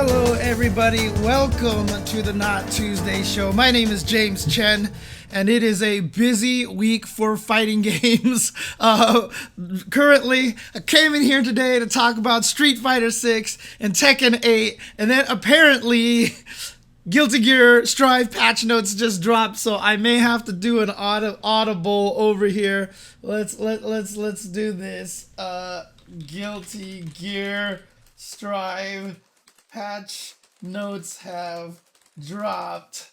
Hello everybody, welcome to the Not Tuesday show. My name is James Chen, and it is a busy week for fighting games. Currently, I came in here today to talk about Street Fighter 6 and Tekken 8, and then apparently Guilty Gear Strive patch notes just dropped, so I may have to do an audible over here. Let's do this. Guilty Gear Strive patch notes have dropped.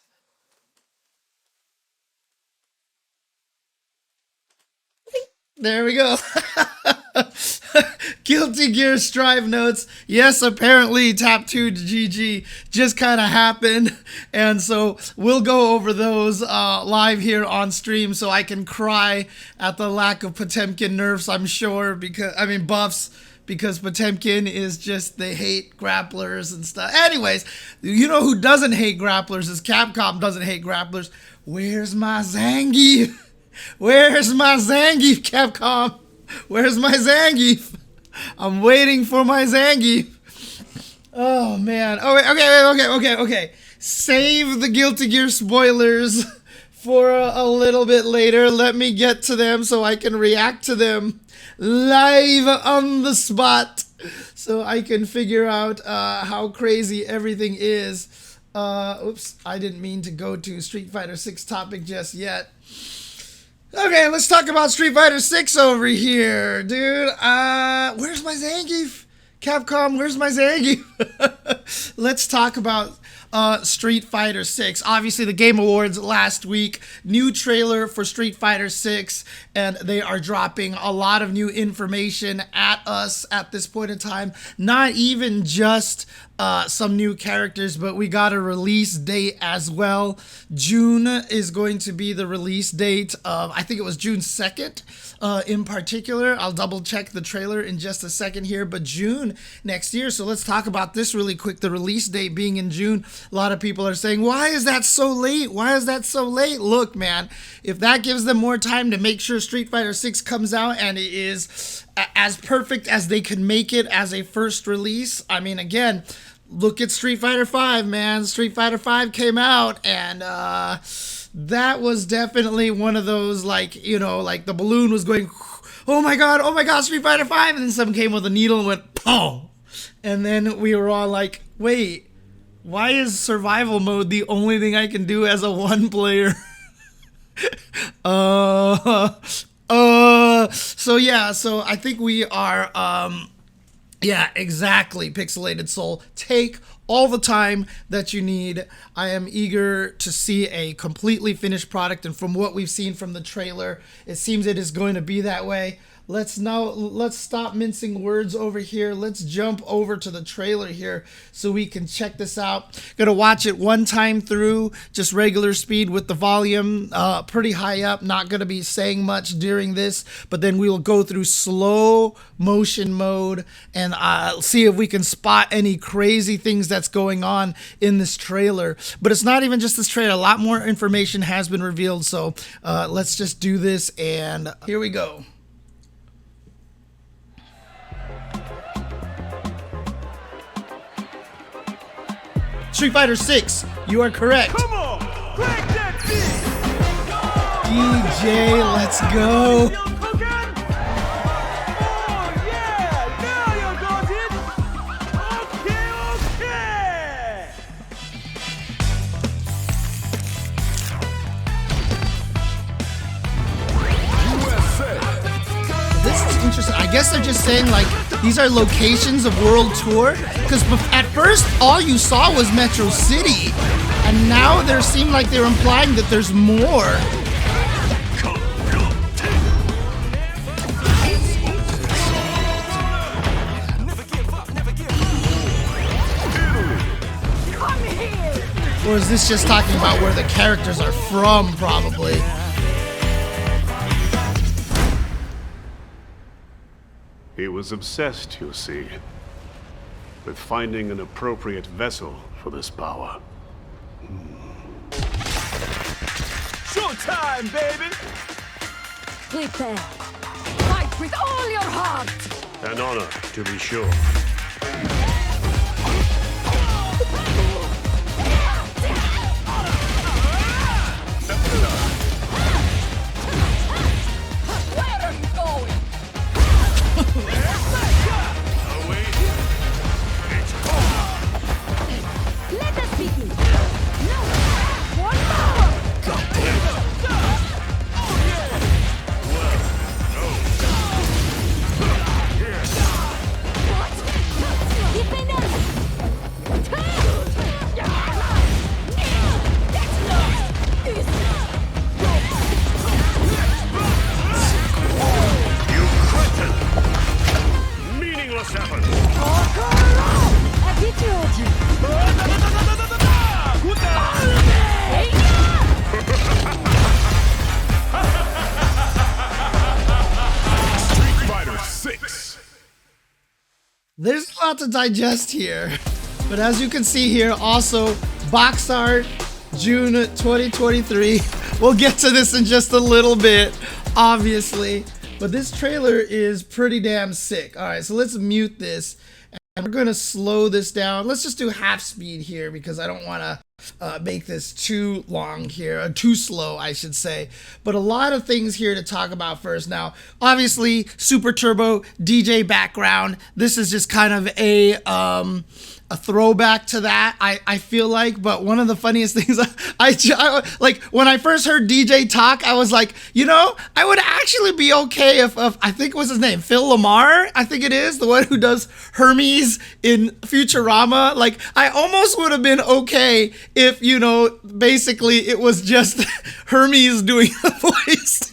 There we go. Guilty Gear Strive notes. Yes, apparently Tap 2 to GG just kind of happened. And so we'll go over those live here on stream so I can cry at the lack of Potemkin nerfs, I'm sure, buffs. Because Potemkin is just, they hate grapplers and stuff. Anyways, you know who doesn't hate grapplers is Capcom doesn't hate grapplers. Where's my Zangief? Where's my Zangief, Capcom? Where's my Zangief? I'm waiting for my Zangief. Oh, man. Oh, okay. Save the Guilty Gear spoilers for a little bit later. Let me get to them so I can react to them live on the spot, so I can figure out how crazy everything is. Oops, I didn't mean to go to Street Fighter 6 topic just yet. Okay, let's talk about Street Fighter 6 over here, dude. Where's my Zangief? Capcom, where's my Zangief? Let's talk about Street Fighter 6. Obviously, the Game Awards last week, new trailer for Street Fighter 6, and they are dropping a lot of new information at us at this point in time. Not even just some new characters, but we got a release date as well. June is going to be the release date of, I think it was June 2nd in particular. I'll double check the trailer in just a second here, but June next year. So let's talk about this really quick. The release date being in June. A lot of people are saying, why is that so late? Why is that so late? Look, man, if that gives them more time to make sure Street Fighter 6 comes out and it is as perfect as they can make it as a first release. I mean, again, look at Street Fighter 5, man. Street Fighter 5 came out, and that was definitely one of those, like, you know, like the balloon was going, oh my god, Street Fighter 5, and then someone came with a needle and went, POW! And then we were all like, wait, why is survival mode the only thing I can do as a one player? So I think we are, yeah, exactly, Pixelated Soul. Take all the time that you need. I am eager to see a completely finished product, and from what we've seen from the trailer, it seems it is going to be that way. Let's stop mincing words over here. Let's jump over to the trailer here so we can check this out. Gonna watch it one time through, just regular speed with the volume pretty high up. Not gonna be saying much during this, but then we will go through slow motion mode and see if we can spot any crazy things that's going on in this trailer. But it's not even just this trailer. A lot more information has been revealed, so let's just do this, and here we go. Street Fighter 6, you are correct. Come on, crank that beat. DJ, let's go. Oh yeah, now you're going okay. This is interesting. I guess they're just saying, like, these are locations of World Tour, because at first all you saw was Metro City, and now there seemed like they're implying that there's more. Or is this just talking about where the characters are from, probably? He was obsessed, you see, with finding an appropriate vessel for this power. Showtime, baby! Prepare. Fight with all your heart! An honor, to be sure. Fighter 6. There's a lot to digest here, but as you can see here, also box art, June 2023. We'll get to this in just a little bit, obviously, but this trailer is pretty damn sick. All right, so let's mute this, and we're gonna slow this down. Let's just do half speed here because I don't want to make this too long here, or too slow, I should say. But a lot of things here to talk about first. Now, obviously, Super Turbo DJ background. This is just kind of a throwback to that, I feel like. But one of the funniest things, I like when I first heard DJ talk, I was like, you know, I would actually be okay if I think what's his name, Phil Lamar, I think it is, the one who does Hermes in Futurama. Like, I almost would have been okay if, you know, basically it was just Hermes doing the voice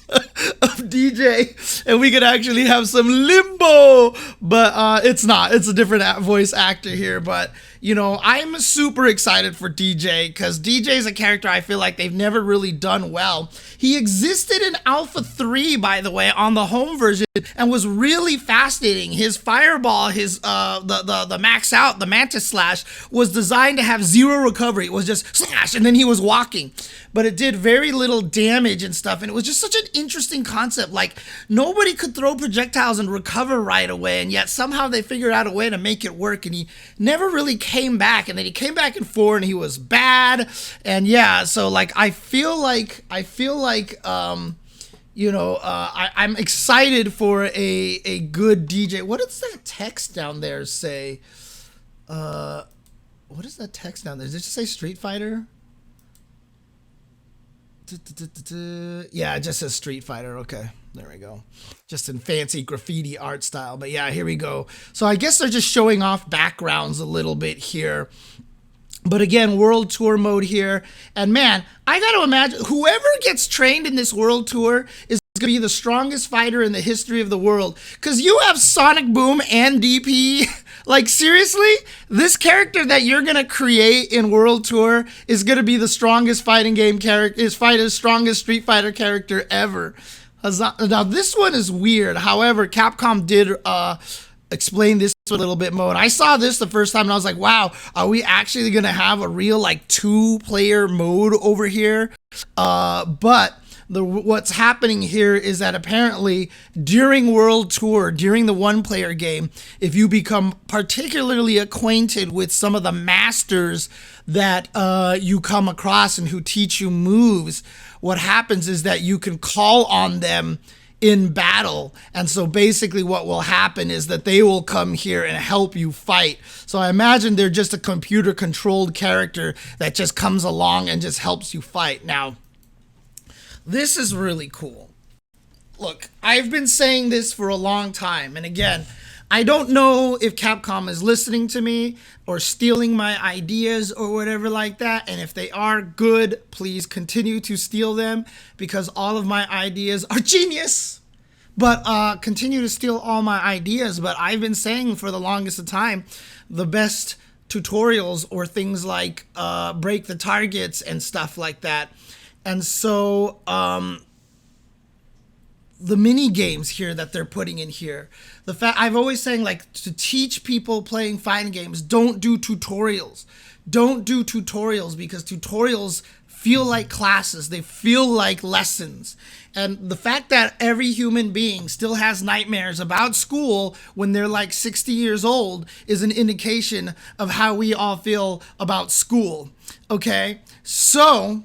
of DJ and we could actually have some limbo, but it's not. It's a different voice actor here. But you know, I'm super excited for DJ because DJ is a character I feel like they've never really done well. He existed in Alpha 3, by the way, on the home version, and was really fascinating. His fireball, his the max out, the mantis slash, was designed to have zero recovery. It was just slash and then he was walking, but it did very little damage and stuff, and it was just such an interesting concept. Like, nobody could throw projectiles and recover right away, and yet somehow they figured out a way to make it work, and he never really came back. And then he came back in 4 and he was bad. And yeah, so like I feel like you know, I'm excited for a good DJ. What does that text down there say? What is that text down there? Does it just say Street Fighter? Yeah, it just says Street Fighter. Okay, there we go. Just in fancy graffiti art style. But yeah, here we go. So I guess they're just showing off backgrounds a little bit here. But again, world tour mode here. And man, I got to imagine whoever gets trained in this world tour is going to be the strongest fighter in the history of the world. Because you have Sonic Boom and DP. Like, seriously? This character that you're going to create in World Tour is going to be the strongest fighting game character, strongest Street Fighter character ever. Now, this one is weird. However, Capcom did explain this a little bit more. And I saw this the first time and I was like, wow, are we actually going to have a real, like, 2-player mode over here? But what's happening here is that apparently during World Tour, during the 1-player game, if you become particularly acquainted with some of the masters that you come across and who teach you moves, what happens is that you can call on them in battle. And so basically what will happen is that they will come here and help you fight. So I imagine they're just a computer controlled character that just comes along and just helps you fight. Now, this is really cool. Look, I've been saying this for a long time. And again, I don't know if Capcom is listening to me or stealing my ideas or whatever like that. And if they are, good, please continue to steal them because all of my ideas are genius. But continue to steal all my ideas. But I've been saying for the longest of time, the best tutorials or things like break the targets and stuff like that. And so the mini games here that they're putting in here, the fact I've always saying, like, to teach people playing fighting games, don't do tutorials. Don't do tutorials because tutorials feel like classes. They feel like lessons. And the fact that every human being still has nightmares about school when they're like 60 years old is an indication of how we all feel about school. Okay? So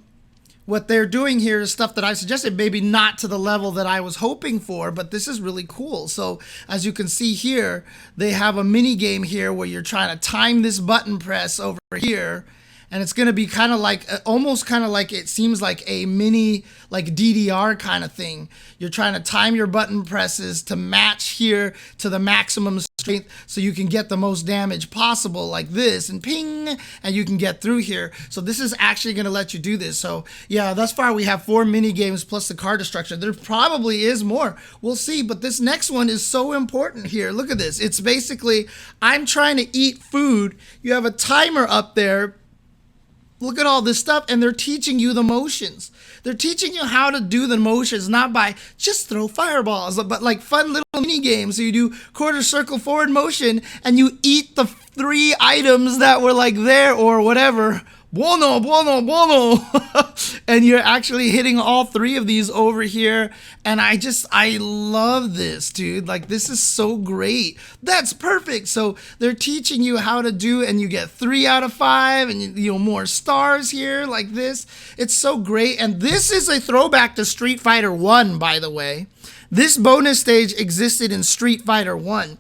what they're doing here is stuff that I suggested, maybe not to the level that I was hoping for, but this is really cool. So as you can see here, they have a mini game here where you're trying to time this button press over here. and it's going to be kind of like, almost kind of like, it seems like a mini, like DDR kind of thing. You're trying to time your button presses to match here to the maximum strength so you can get the most damage possible, like this, and ping, and you can get through here. So this is actually going to let you do this. So yeah, thus far we have 4 mini games plus the card destruction. There probably is more. We'll see, but this next one is so important here. Look at this. It's basically, I'm trying to eat food. You have a timer up there. Look at all this stuff, and they're teaching you the motions. They're teaching you how to do the motions, not by just throw fireballs, but like fun little mini games. So you do quarter circle forward motion, and you eat the 3 items that were like there or whatever. Buono, buono, buono. And you're actually hitting all 3 of these over here. And I love this, dude. Like, this is so great. That's perfect. So they're teaching you how to do, and you get 3 out of 5, and you know, more stars here like this. It's so great. And this is a throwback to Street Fighter 1, by the way. This bonus stage existed in Street Fighter 1.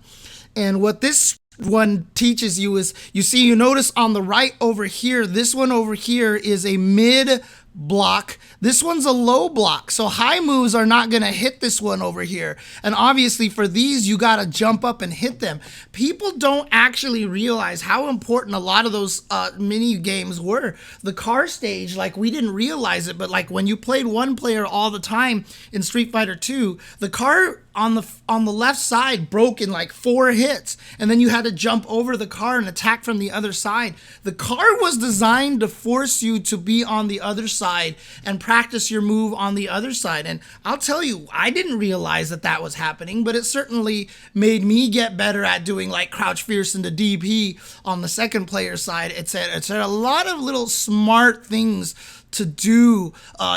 And what this one teaches you is, you notice on the right over here, this one over here is a mid block. This one's a low block. So high moves are not going to hit this one over here. And obviously for these, you got to jump up and hit them. People don't actually realize how important a lot of those mini games were. The car stage, like, we didn't realize it, but like when you played one player all the time in Street Fighter 2, the car on the left side broke in like 4 hits, and then you had to jump over the car and attack from the other side. The car was designed to force you to be on the other side and practice your move on the other side. And I'll tell you, I didn't realize that was happening, but it certainly made me get better at doing like crouch fierce into DP on the second player side. It's a lot of little smart things to do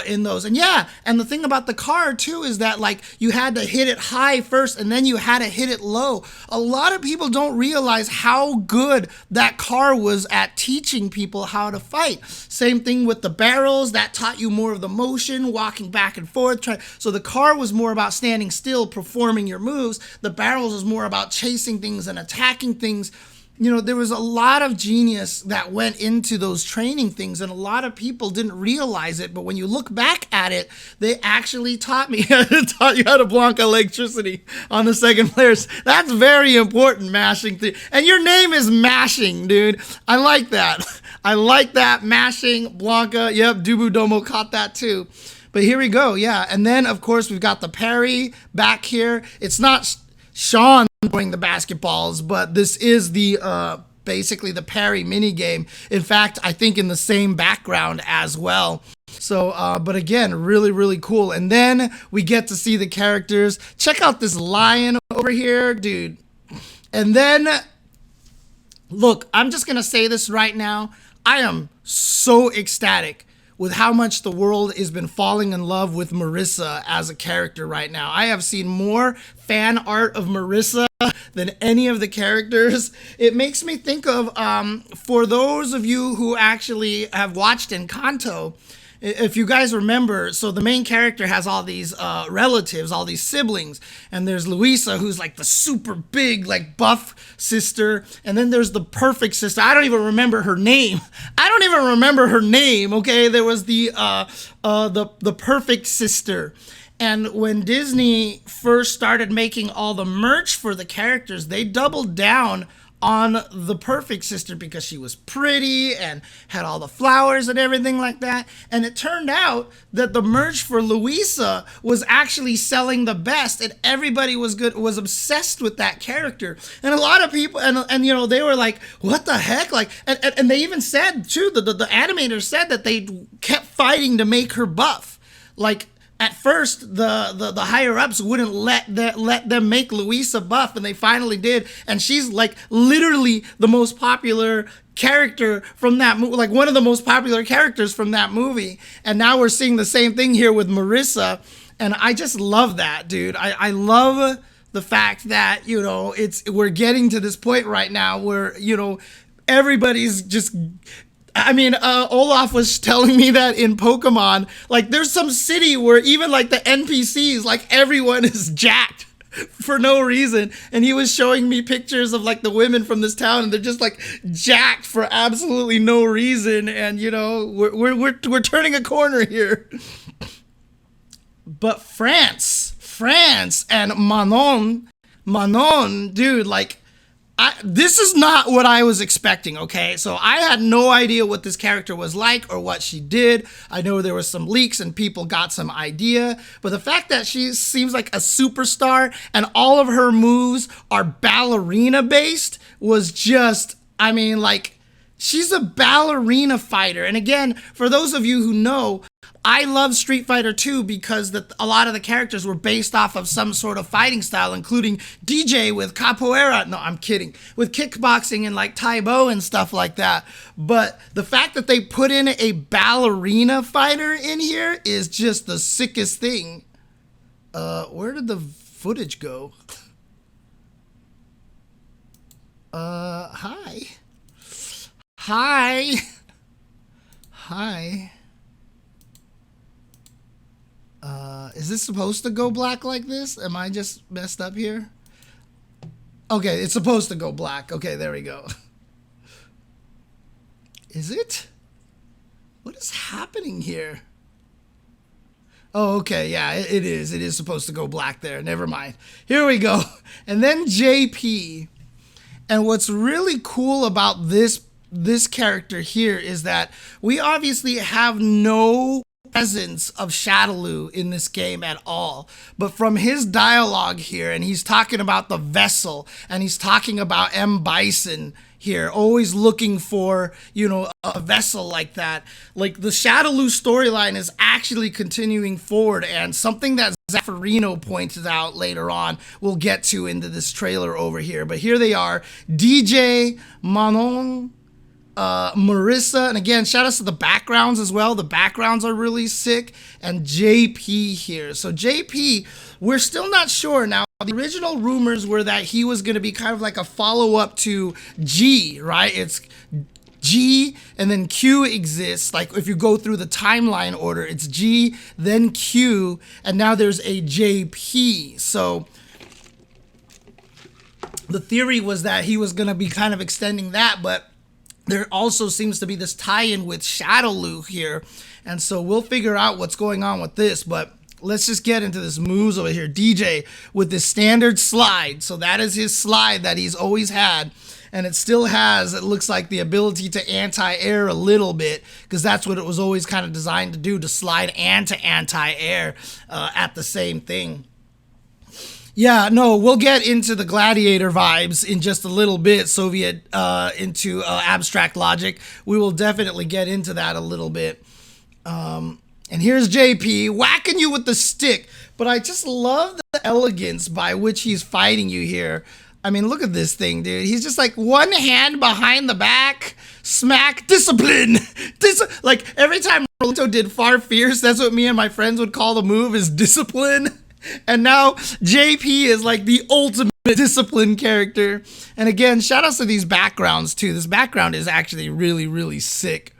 in those. And yeah, and the thing about the car too is that, like, you had to hit it high first and then you had to hit it low. A lot of people don't realize how good that car was at teaching people how to fight. Same thing with the barrels, that taught you more of the motion, walking back and forth. So the car was more about standing still, performing your moves. The barrels was more about chasing things and attacking things. You know, there was a lot of genius that went into those training things, and a lot of people didn't realize it. But when you look back at it, they actually taught you how to block electricity on the second players. That's very important, mashing. And your name is Mashing, dude. I like that. I like that, Mashing, Blanca. Yep, Dubu Domo caught that too. But here we go, yeah. And then, of course, we've got the parry back here. It's not Sean throwing the basketballs, but this is the basically the parry mini game. In fact, I think in the same background as well. So, but again, really, really cool. And then we get to see the characters. Check out this lion over here, dude. And then, look, I'm just gonna say this right now. I am so ecstatic with how much the world has been falling in love with Marisa as a character right now. I have seen more fan art of Marisa than any of the characters. It makes me think of, for those of you who actually have watched Encanto, if you guys remember, so the main character has all these relatives, all these siblings, and there's Luisa, who's like the super big, like buff sister, and then there's the perfect sister. I don't even remember her name. Okay, there was the perfect sister. And when Disney first started making all the merch for the characters, they doubled down on the perfect sister because she was pretty and had all the flowers and everything like that. And it turned out that the merch for Luisa was actually selling the best, and everybody was obsessed with that character. And a lot of people, and you know, they were like, what the heck? Like, and they even said too, the animators said that they kept fighting to make her buff. Like, at first, the higher ups wouldn't let them make Luisa buff, and they finally did. And she's like literally the most popular character from that movie, like one of the most popular characters from that movie. And now we're seeing the same thing here with Marisa, and I just love that, dude. I love the fact that, you know, we're getting to this point right now where, you know, everybody's just. I mean, Olaf was telling me that in Pokemon, like, there's some city where even like the NPCs, like, everyone is jacked. for no reason. And he was showing me pictures of like the women from this town, and they're just like jacked for absolutely no reason. And you know, we're turning a corner here. But France and Manon, dude, like, this is not what I was expecting, okay? So I had no idea what this character was like or what she did. I know there was some leaks and people got some idea, but the fact that she seems like a superstar and all of her moves are ballerina based was just, I mean, like, she's a ballerina fighter. And again, for those of you who know, I love Street Fighter 2 because a lot of the characters were based off of some sort of fighting style, including Dee Jay with capoeira. No, I'm kidding. With kickboxing and like Taibo and stuff like that. But the fact that they put in a ballerina fighter in here is just the sickest thing. Where did the footage go? Hi. Hi. Hi. Is this supposed to go black like this? Am I just messed up here? Okay, it's supposed to go black. Okay, there we go. Is it? What is happening here? Oh, okay, yeah, it is. It is supposed to go black there. Never mind. Here we go. And then JP. And what's really cool about this character here is that we obviously have no presence of Shadaloo in this game at all, but from his dialogue here, and he's talking about the vessel, and he's talking about M.Bison here, always looking for, you know, a vessel like that. Like, the Shadaloo storyline is actually continuing forward, and something that Zaffarino pointed out later on we'll get to into this trailer over here. But here they are, Dee Jay, Manon, Marisa, and again, shout outs to the backgrounds as well. The backgrounds are really sick. And JP here. So JP, we're still not sure. Now, the original rumors were that he was going to be kind of like a follow-up to G, right? It's G and then Q exists. Like, if you go through the timeline order, it's G, then Q, and now there's a JP. So the theory was that he was going to be kind of extending that, but there also seems to be this tie-in with Shadaloo here. And so we'll figure out what's going on with this, but let's just get into this moves over here. Dee Jay with this standard slide. So that is his slide that he's always had. And it still has, it looks like, the ability to anti-air a little bit, because that's what it was always kind of designed to do, to slide and to anti-air at the same thing. Yeah, no, we'll get into the Gladiator vibes in just a little bit, Soviet into abstract logic. We will definitely get into that a little bit. And here's JP whacking you with the stick, but I just love the elegance by which he's fighting you here. I mean, look at this thing, dude. He's just like one hand behind the back, smack, discipline. Like, every time Rolito did Far Fierce, that's what me and my friends would call the move, is discipline. And now JP is like the ultimate discipline character. And again, shout outs to these backgrounds too. This background is actually really, really sick.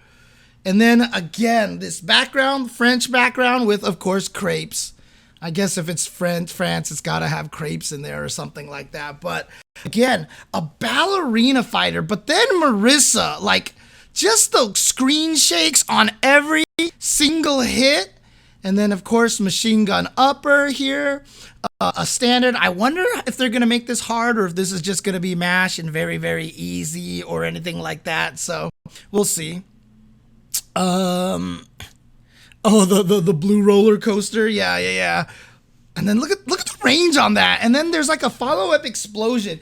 And then again, this background, French background with, of course, crepes. I guess if it's France, it's got to have crepes in there or something like that. But again, a ballerina fighter. But then Marisa, like, just the screen shakes on every single hit. And then, of course, machine gun upper here, a standard. I wonder if they're going to make this hard or if this is just going to be mash and very, very easy or anything like that. So we'll see. Oh, the blue roller coaster. Yeah. And then look at the range on that. And then there's like a follow-up explosion.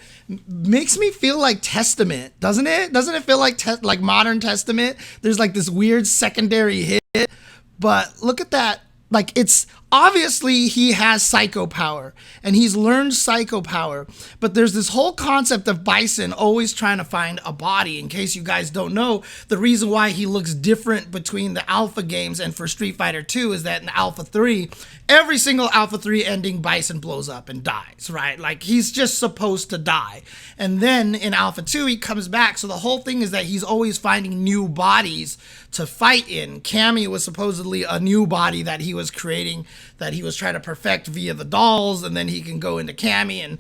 Makes me feel like Testament, doesn't it? Doesn't it feel like Modern Testament? There's like this weird secondary hit. But look at that. Like, it's obviously he has psycho power and he's learned psycho power, but there's this whole concept of Bison always trying to find a body. In case you guys don't know, the reason why he looks different between the Alpha games and for Street Fighter 2 is that in Alpha 3, every single Alpha 3 ending, Bison blows up and dies, right? Like, he's just supposed to die. And then in Alpha 2, he comes back. So the whole thing is that he's always finding new bodies to fight in. Cammy was supposedly a new body that he was creating that he was trying to perfect via the dolls, and then he can go into Cammy, and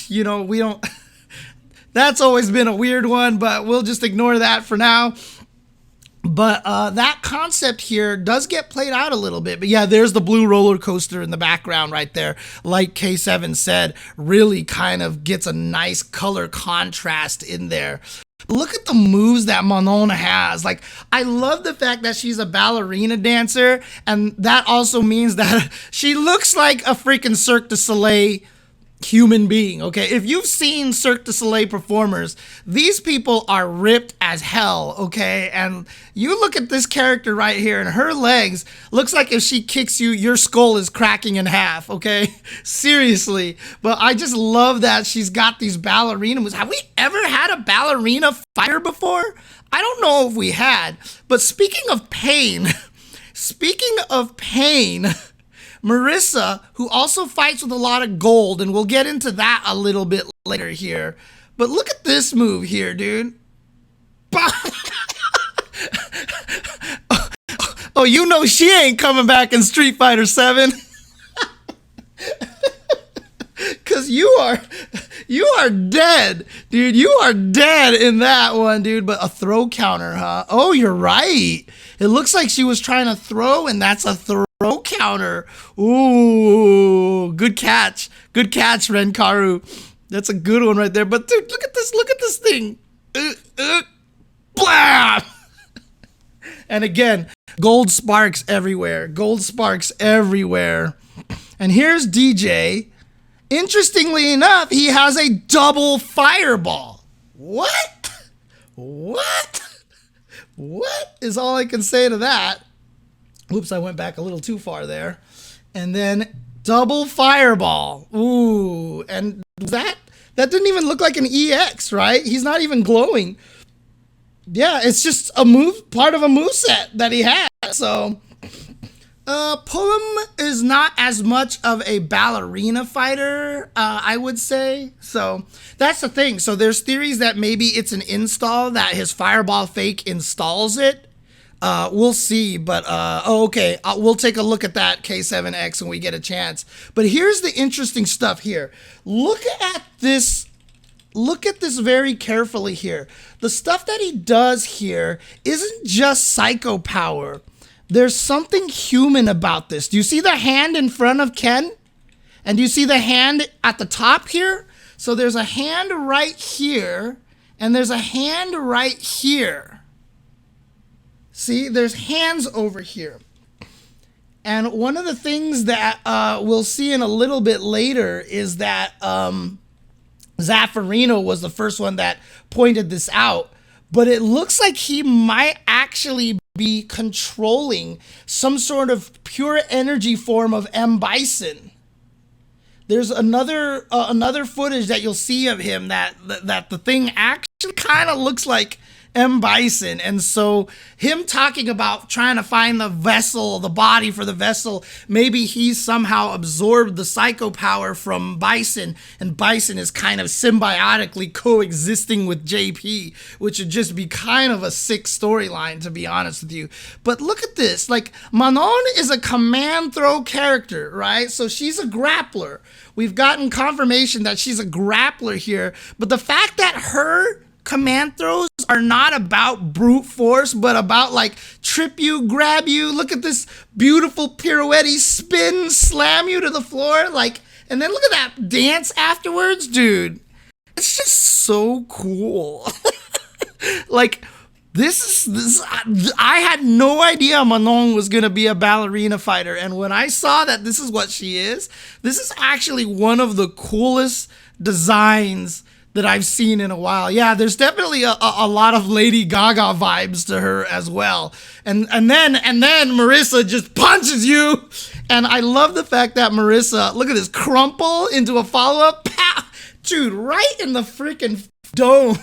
you know, we don't that's always been a weird one, but we'll just ignore that for now. But that concept here does get played out a little bit. But yeah, there's the blue roller coaster in the background right there. Like K7 said, really kind of gets a nice color contrast in there. Look at the moves that Manon has. Like, I love the fact that she's a ballerina dancer, and that also means that she looks like a freaking Cirque du Soleil human being, okay? If you've seen Cirque du Soleil performers, these people are ripped as hell, okay? And you look at this character right here, and her legs looks like if she kicks you, your skull is cracking in half, okay? Seriously. But I just love that she's got these ballerina moves. Have we ever had a ballerina fighter before? I don't know if we had. But speaking of pain, Marisa, who also fights with a lot of gold, and we'll get into that a little bit later here. But look at this move here, dude. Oh, you know she ain't coming back in Street Fighter 7. Cause you are dead, dude. You are dead in that one, dude. But a throw counter, huh? Oh, you're right. It looks like she was trying to throw, and that's a throw counter. Ooh, good catch. Good catch, Renkaru. That's a good one right there. But dude, look at this thing. Blah! And again, gold sparks everywhere. Gold sparks everywhere. And here's Dee Jay. Interestingly enough, he has a double fireball. What? What? What is all I can say to that? Oops, I went back a little too far there. And then double fireball. Ooh, and that didn't even look like an EX, right? He's not even glowing. Yeah, it's just a move, part of a moveset that he had. So, Pullum is not as much of a ballerina fighter, I would say. So, that's the thing. So, there's theories that maybe it's an install, that his fireball fake installs it. We'll see, but, okay, we'll take a look at that K7X when we get a chance. But here's the interesting stuff here. Look at this very carefully here. The stuff that he does here isn't just psycho power. There's something human about this. Do you see the hand in front of Ken? And do you see the hand at the top here? So there's a hand right here, and there's a hand right here. See, there's hands over here. And one of the things that we'll see in a little bit later is that Zaffarino was the first one that pointed this out. But it looks like he might actually be controlling some sort of pure energy form of M.Bison. There's another footage that you'll see of him that the thing actually kind of looks like M.Bison. And so him talking about trying to find the vessel, the body for the vessel, maybe he's somehow absorbed the psycho power from Bison, and Bison is kind of symbiotically coexisting with JP, which would just be kind of a sick storyline, to be honest with you. But look at this, like, Manon is a command throw character, right? So she's a grappler. We've gotten confirmation that she's a grappler here, but the fact that her command throws are not about brute force, but about like trip you, grab you, look at this beautiful pirouette, spin, slam you to the floor, like, and then look at that dance afterwards, dude. It's just so cool. Like, this I had no idea Manon was gonna be a ballerina fighter, and when I saw that this is what she is, this is actually one of the coolest designs that I've seen in a while. Yeah, there's definitely a lot of Lady Gaga vibes to her as well. And then Marisa just punches you. And I love the fact that Marisa, look at this, crumple into a follow-up. Pow! Dude, right in the freaking dome.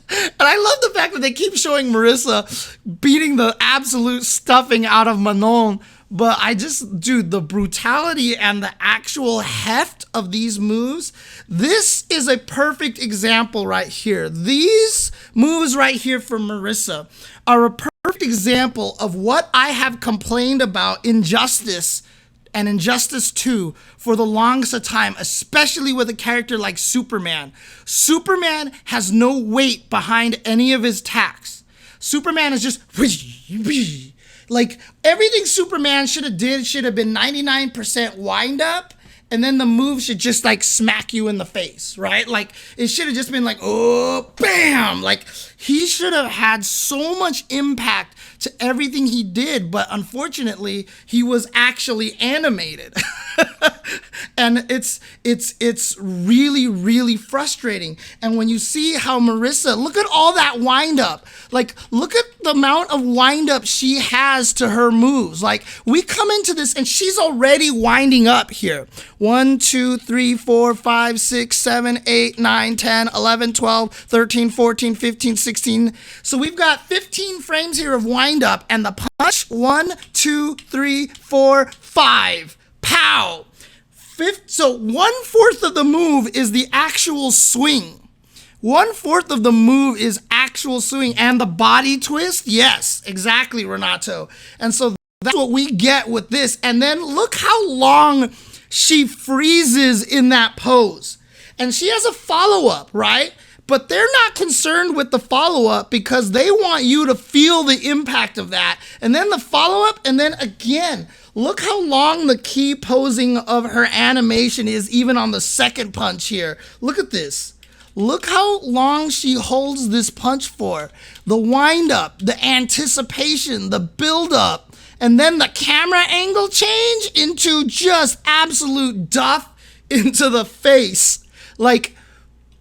And I love the fact that they keep showing Marisa beating the absolute stuffing out of Manon. But dude, the brutality and the actual heft of these moves, this is a perfect example right here. These moves right here from Marisa are a perfect perfect example of what I have complained about Injustice and Injustice 2 for the longest of time, especially with a character like Superman. Superman has no weight behind any of his attacks. Superman is just like everything Superman should have been 99% wind up, and then the move should just like smack you in the face, right? Like it should have just been like, oh, bam! Like he should have had so much impact to everything he did, but unfortunately, he was actually animated. And it's really, really frustrating. And when you see how Marisa, look at all that wind up. Like, look at the amount of wind up she has to her moves. Like, we come into this and she's already winding up here. 1, 2, 3, 4, 5, 6, 7, 8, 9, 10, 11, 12, 13, 14, 15, 16. So we've got 15 frames here of wind up, and the punch, 1, 2, 3, 4, 5. Pow! So 1/4 of the move is the actual swing. 1/4 of the move is actual swing, and the body twist. Yes, exactly, Renato. And so that's what we get with this. And then look how long she freezes in that pose. And she has a follow-up, right? But they're not concerned with the follow-up because they want you to feel the impact of that. And then the follow-up, and then again, look how long the key posing of her animation is even on the second punch here. Look at this. Look how long she holds this punch for. The wind-up, the anticipation, the build-up, and then the camera angle change into just absolute duff into the face. Like,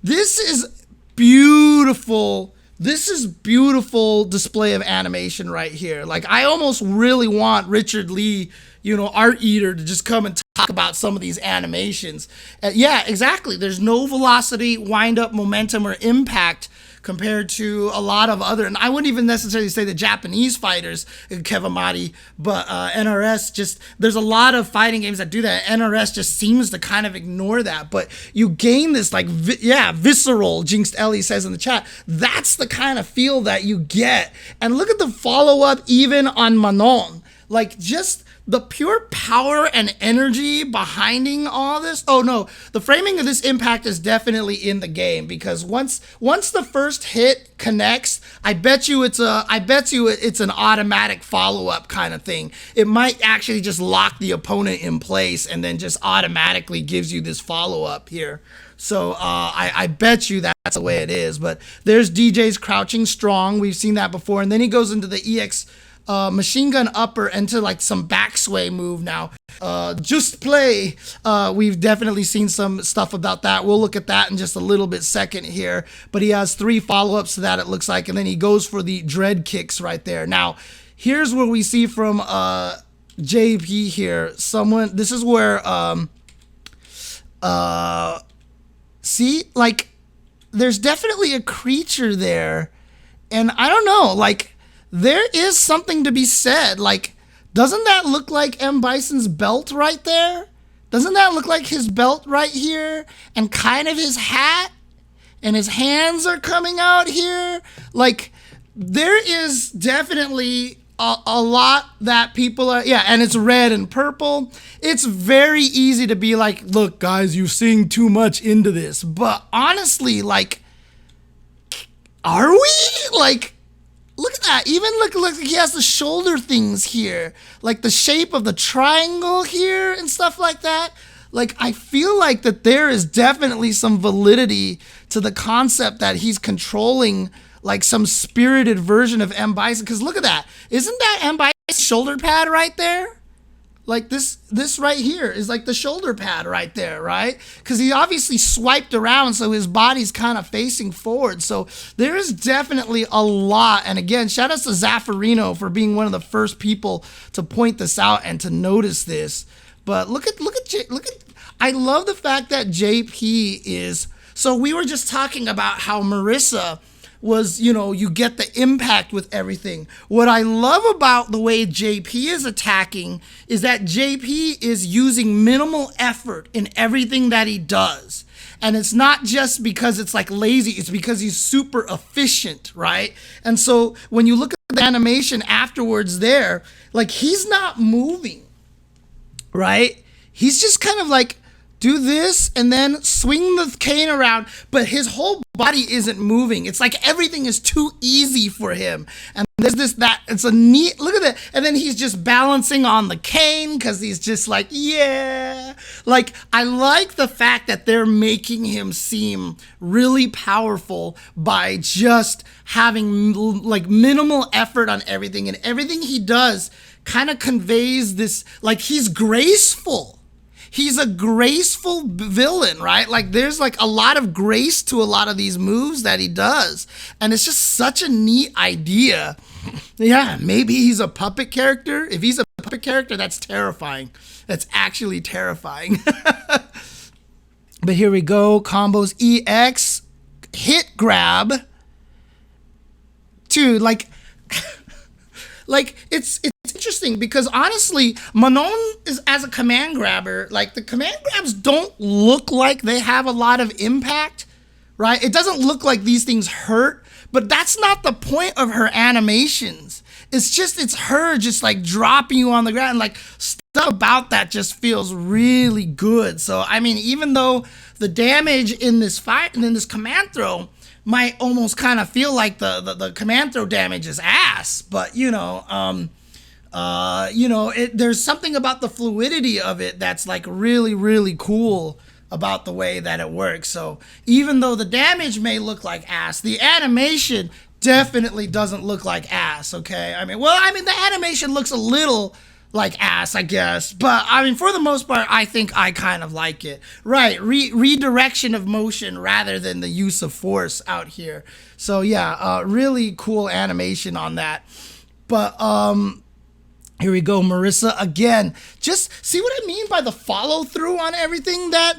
this is beautiful. This is beautiful display of animation right here. Like, I almost really want Richard Lee, Art Eater, to just come and talk about some of these animations. Yeah, exactly. There's no velocity, wind up, momentum, or impact compared to a lot of other, and I wouldn't even necessarily say the Japanese fighters, Kevamati, but NRS just, there's a lot of fighting games that do that. NRS just seems to kind of ignore that, but you gain this like, visceral, Jinxed Ellie says in the chat, that's the kind of feel that you get. And look at the follow-up even on Manon. Like, just the pure power and energy behinding all this. Oh no, the framing of this impact is definitely in the game, because once the first hit connects, I bet you it's an automatic follow-up kind of thing. It might actually just lock the opponent in place and then just automatically gives you this follow-up here. So I bet you that's the way it is. But there's DJ's crouching strong. We've seen that before. And then he goes into the EX machine gun upper into like some back sway move now. Just play. We've definitely seen some stuff about that. We'll look at that in just a little bit second here. But he has 3 follow-ups to that, it looks like. And then he goes for the dread kicks right there. Now, here's where we see from JP here. This is where, see, like, there's definitely a creature there. And I don't know, like, there is something to be said. Like, doesn't that look like M.Bison's belt right there? Doesn't that look like his belt right here? And kind of his hat? And his hands are coming out here? Like, there is definitely a lot that people are, yeah, and it's red and purple. It's very easy to be like, look, guys, you sing too much into this. But honestly, like, are we? Like, look at that. Even look, he has the shoulder things here. Like the shape of the triangle here and stuff like that. Like, I feel like that there is definitely some validity to the concept that he's controlling like some spirited version of M.Bison. Because look at that. Isn't that M.Bison's shoulder pad right there? Like this right here is like the shoulder pad right there, right? Because he obviously swiped around, so his body's kind of facing forward. So there is definitely a lot. And again, shout out to Zaffarino for being one of the first people to point this out and to notice this. But look at I love the fact that JP is, so we were just talking about how Marisa was, you get the impact with everything. What I love about the way JP is attacking is that JP is using minimal effort in everything that he does. And it's not just because it's like lazy, it's because he's super efficient, right? And so when you look at at the animation afterwards there, like he's not moving, right? He's just kind of like do this and then swing the cane around, but his whole body isn't moving. It's like everything is too easy for him. And there's this, that, it's a neat, look at that. And then he's just balancing on the cane because he's just like, yeah. Like, I like the fact that they're making him seem really powerful by just having like minimal effort on everything. And everything he does kind of conveys this, like he's graceful. He's a graceful villain, right? Like there's like a lot of grace to a lot of these moves that he does. And it's just such a neat idea. Yeah, maybe he's a puppet character. If he's a puppet character, that's terrifying. That's actually terrifying. But here we go. Combos EX, hit grab. Dude, like... like it's interesting because honestly, Manon is as a command grabber, like the command grabs don't look like they have a lot of impact, right? It doesn't look like these things hurt, but that's not the point of her animations. It's just, it's her just like dropping you on the ground, like stuff about that just feels really good. So, I mean, even though the damage in this fight and in this command throw might almost kind of feel like the command throw damage is ass, but there's something about the fluidity of it that's like really, really cool about the way that it works. So even though the damage may look like ass, the animation definitely doesn't look like ass, okay? I mean, the animation looks a little like ass, I guess, but I mean, for the most part, I think I kind of like it. Right, redirection of motion rather than the use of force out here. So yeah, really cool animation on that. But here we go, Marisa again. Just see what I mean by the follow through on everything that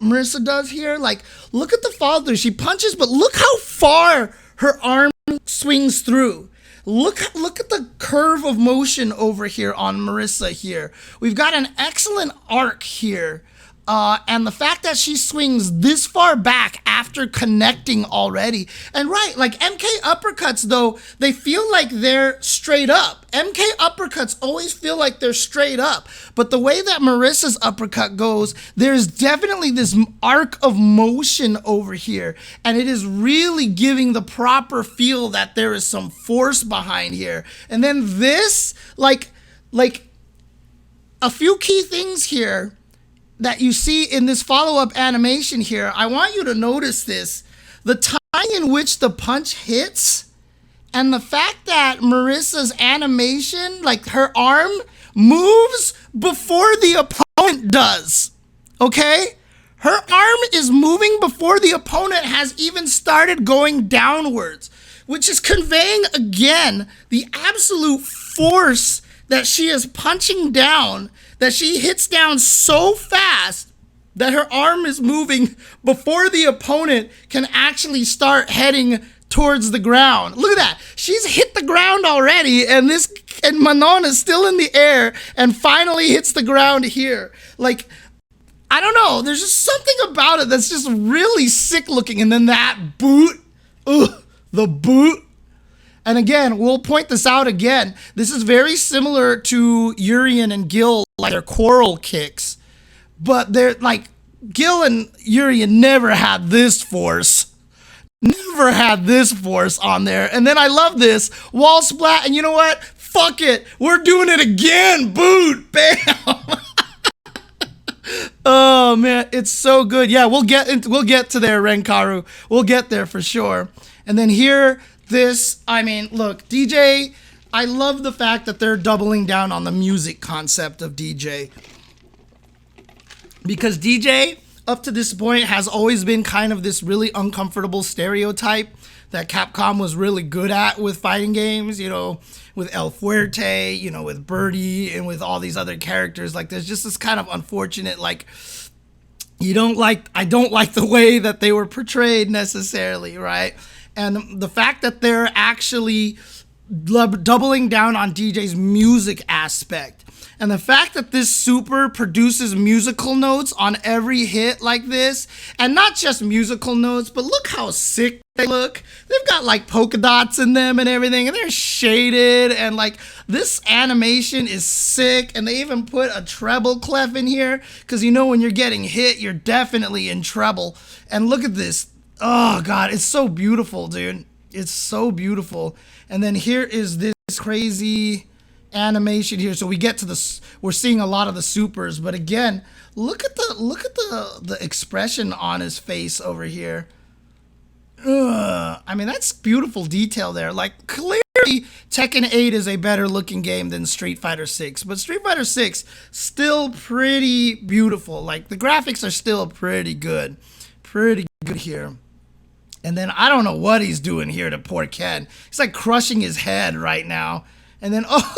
Marisa does here. Like, look at the follow through. She punches, but look how far her arm swings through. Look at the curve of motion over here on Marisa here. We've got an excellent arc here. And the fact that she swings this far back after connecting already. And right, like MK uppercuts though, they feel like they're straight up. MK uppercuts always feel like they're straight up. But the way that Marisa's uppercut goes, there's definitely this arc of motion over here. And it is really giving the proper feel that there is some force behind here. And then this, like a few key things here that you see in this follow-up animation here. I want you to notice this. The time in which the punch hits and the fact that Marisa's animation, like her arm, moves before the opponent does, okay? Her arm is moving before the opponent has even started going downwards, which is conveying, again, the absolute force that she is punching down, that she hits down so fast that her arm is moving before the opponent can actually start heading towards the ground. Look at that. She's hit the ground already, and Manon is still in the air and finally hits the ground here. Like, I don't know. There's just something about it that's just really sick looking. And then that boot. Ugh, the boot. And again, we'll point this out again. This is very similar to Urien and Gill, like their quarrel kicks. But they're like, Gill and Urien never had this force. Never had this force on there. And then I love this. Wall splat, and you know what? Fuck it. We're doing it again. Boot. Bam. Oh, man. It's so good. Yeah, we'll get to there, Renkaru. We'll get there for sure. And then here... I mean, look, Dee Jay, I love the fact that they're doubling down on the music concept of Dee Jay. Because Dee Jay, up to this point, has always been kind of this really uncomfortable stereotype that Capcom was really good at with fighting games, you know, with El Fuerte, you know, with Birdie, and with all these other characters. Like, there's just this kind of unfortunate, like, I don't like the way that they were portrayed necessarily, right? And the fact that they're actually doubling down on DJ's music aspect. And the fact that this super produces musical notes on every hit like this, and not just musical notes, but look how sick they look. They've got like polka dots in them and everything, and they're shaded, and like this animation is sick. And they even put a treble clef in here, because you know when you're getting hit, you're definitely in treble. And look at this. Oh God, it's so beautiful, dude. It's so beautiful. And then here is this crazy animation here. So we get to we're seeing a lot of the supers, but again, look at the expression on his face over here. I mean, that's beautiful detail there. Like, clearly Tekken 8 is a better looking game than Street Fighter 6, but Street Fighter 6 still pretty beautiful. Like, the graphics are still pretty good here. And then I don't know what he's doing here to poor Ken. He's like crushing his head right now. And then, oh,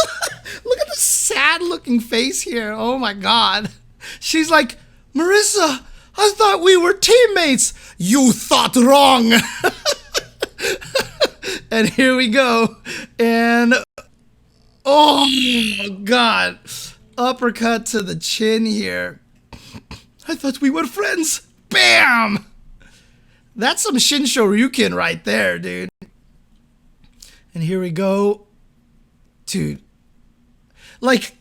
look at the sad looking face here. Oh my God. She's like, Marisa, I thought we were teammates. You thought wrong. And here we go. And, oh God. Uppercut to the chin here. I thought we were friends. Bam. That's some Shinsho Ryukin right there, dude. And here we go. Dude. Like,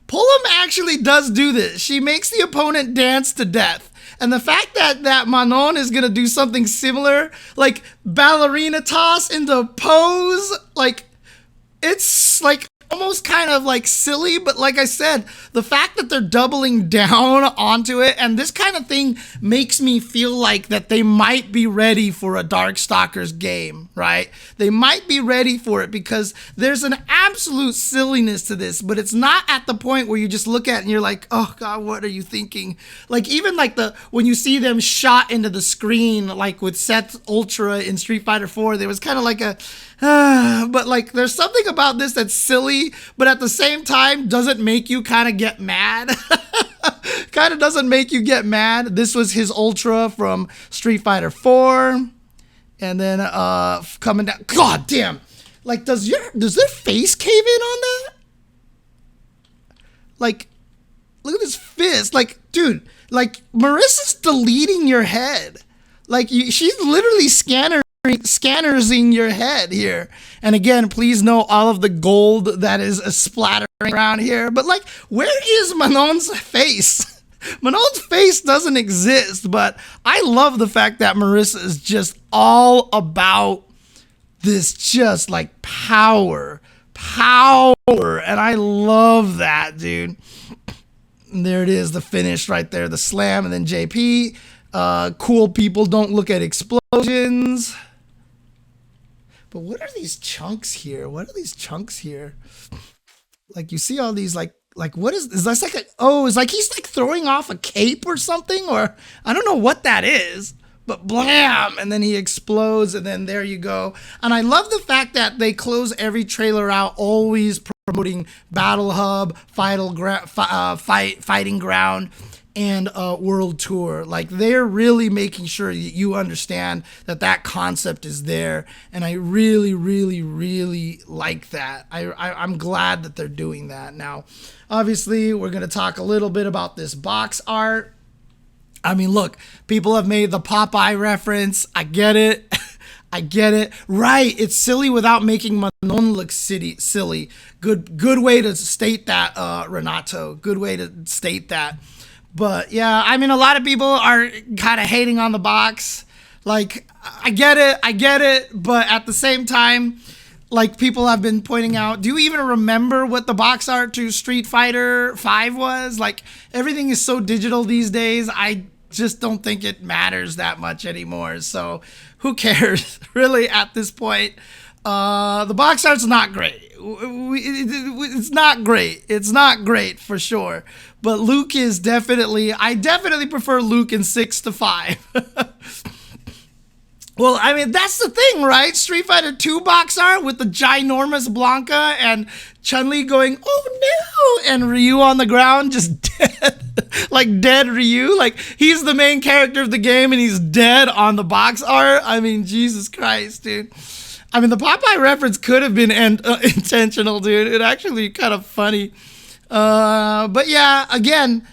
Pullum actually does do this. She makes the opponent dance to death. And the fact that Manon is going to do something similar, like ballerina toss into pose, like, it's like almost kind of like silly, but like I said, the fact that they're doubling down onto it, and this kind of thing makes me feel like that they might be ready for a Darkstalkers game, right? They might be ready for it, because there's an absolute silliness to this, but it's not at the point where you just look at it and you're like, oh God, what are you thinking? Like, even like when you see them shot into the screen, like with Seth Ultra in Street Fighter 4, there was kind of like a, but like there's something about this that's silly, but at the same time doesn't make you kind of get mad. Kind of doesn't make you get mad. This was his Ultra from Street Fighter 4. And then coming down. God damn. Like, does their face cave in on that? Like, look at this fist. Like, dude, like Marisa's deleting your head. Like, she's literally scannersing your head here. And again, please know all of the gold that is splattering around here. But like, where is Manon's face? Manon's face doesn't exist, but I love the fact that Marisa is just all about this just like power. And I love that, dude. And there it is, the finish right there, the slam, and then JP. Cool people don't look at explosions. But what are these chunks here? Like, you see all these, like what is this? Like it's like he's like throwing off a cape or something, or I don't know what that is. But blam, and then he explodes, and then there you go. And I love the fact that they close every trailer out always promoting Battle Hub, Fighting Ground, and World Tour. Like, they're really making sure that you understand that concept is there, and I really, really, really like that. I'm glad that they're doing that. Now, obviously, we're going to talk a little bit about this box art. I mean, look, people have made the Popeye reference. I get it. Right, it's silly without making Manon look silly. Good way to state that, Renato. Good way to state that. But yeah, I mean, a lot of people are kind of hating on the box. Like, I get it. But at the same time, like, people have been pointing out, do you even remember what the box art to Street Fighter 5 was? Like, everything is so digital these days. I just don't think it matters that much anymore. So who cares, really, at this point? The box art's not great. It's not great. It's not great for sure. But Luke is I definitely prefer Luke in 6 to 5. Well, I mean, that's the thing, right? Street Fighter 2 box art with the ginormous Blanca and Chun-Li going, oh no, and Ryu on the ground just dead. Like, dead Ryu. Like, he's the main character of the game and he's dead on the box art. I mean, Jesus Christ, dude. I mean, the Popeye reference could have been intentional, dude. It actually kind of funny. But yeah, again,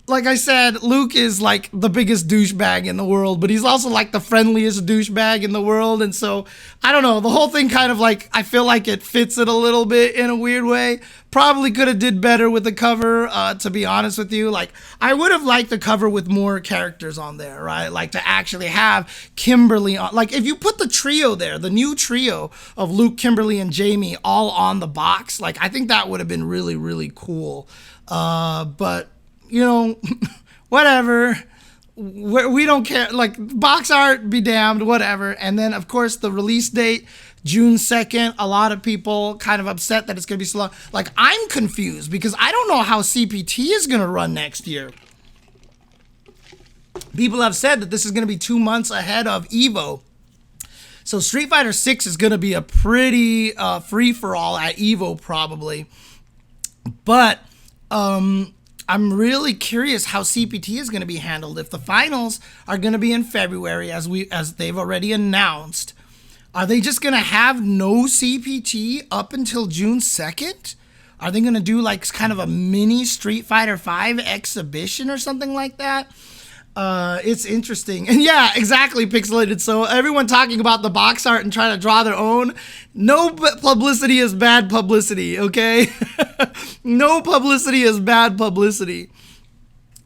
like I said, Luke is like the biggest douchebag in the world, but he's also like the friendliest douchebag in the world. And so, I don't know, the whole thing kind of like, I feel like it fits it a little bit in a weird way. Probably could have did better with the cover, to be honest with you. Like, I would have liked the cover with more characters on there, right? Like, to actually have Kimberly on. Like, if you put the trio there, the new trio of Luke, Kimberly, and Jamie all on the box, like, I think that would have been really, really cool. But you know, whatever. We don't care. Like, box art, be damned, whatever. And then, of course, the release date, June 2nd. A lot of people kind of upset that it's going to be so long. Like, I'm confused because I don't know how CPT is going to run next year. People have said that this is going to be 2 months ahead of EVO. So Street Fighter 6 is going to be a pretty free-for-all at EVO, probably. But, I'm really curious how CPT is going to be handled. If the finals are going to be in February, as they've already announced, are they just going to have no CPT up until June 2nd? Are they going to do like kind of a mini Street Fighter 5 exhibition or something like that? It's interesting. And yeah, exactly, Pixelated. So everyone talking about the box art and trying to draw their own. No publicity is bad publicity, okay? No publicity is bad publicity.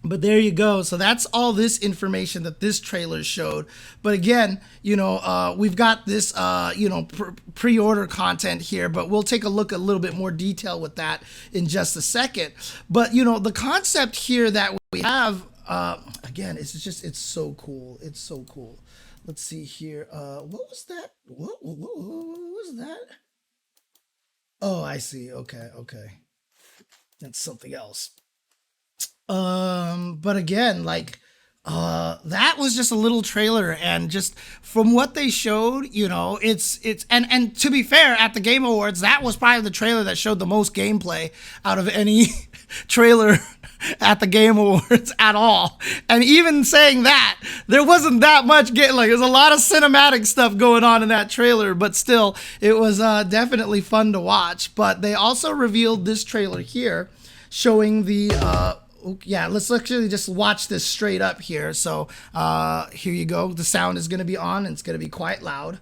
But there you go. So that's all this information that this trailer showed. But again, you know, we've got this, pre-order content here, but we'll take a look at a little bit more detail with that in just a second. But, you know, the concept here that we have, again, it's so cool. It's so cool. Let's see here. What was that? What was that? Oh, I see. Okay. That's something else. But again, like, that was just a little trailer, and just from what they showed, you know, it's and to be fair, at the Game Awards, that was probably the trailer that showed the most gameplay out of any trailer at the Game Awards at all. And even saying that, there wasn't that much there's a lot of cinematic stuff going on in that trailer, but still, it was definitely fun to watch. But they also revealed this trailer here, showing the yeah, let's actually just watch this straight up here. So here you go. The sound is going to be on, and it's going to be quite loud.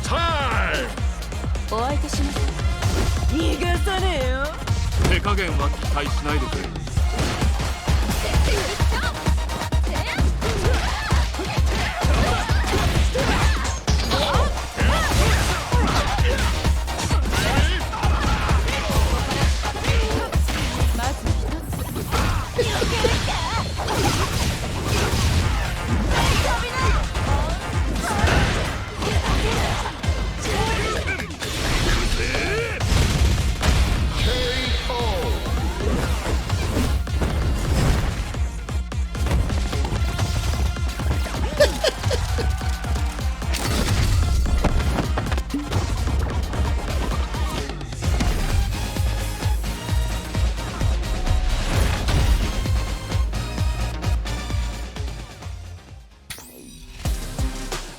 Showtime! お相手します逃がさねえよ手加減は期待しないでくれ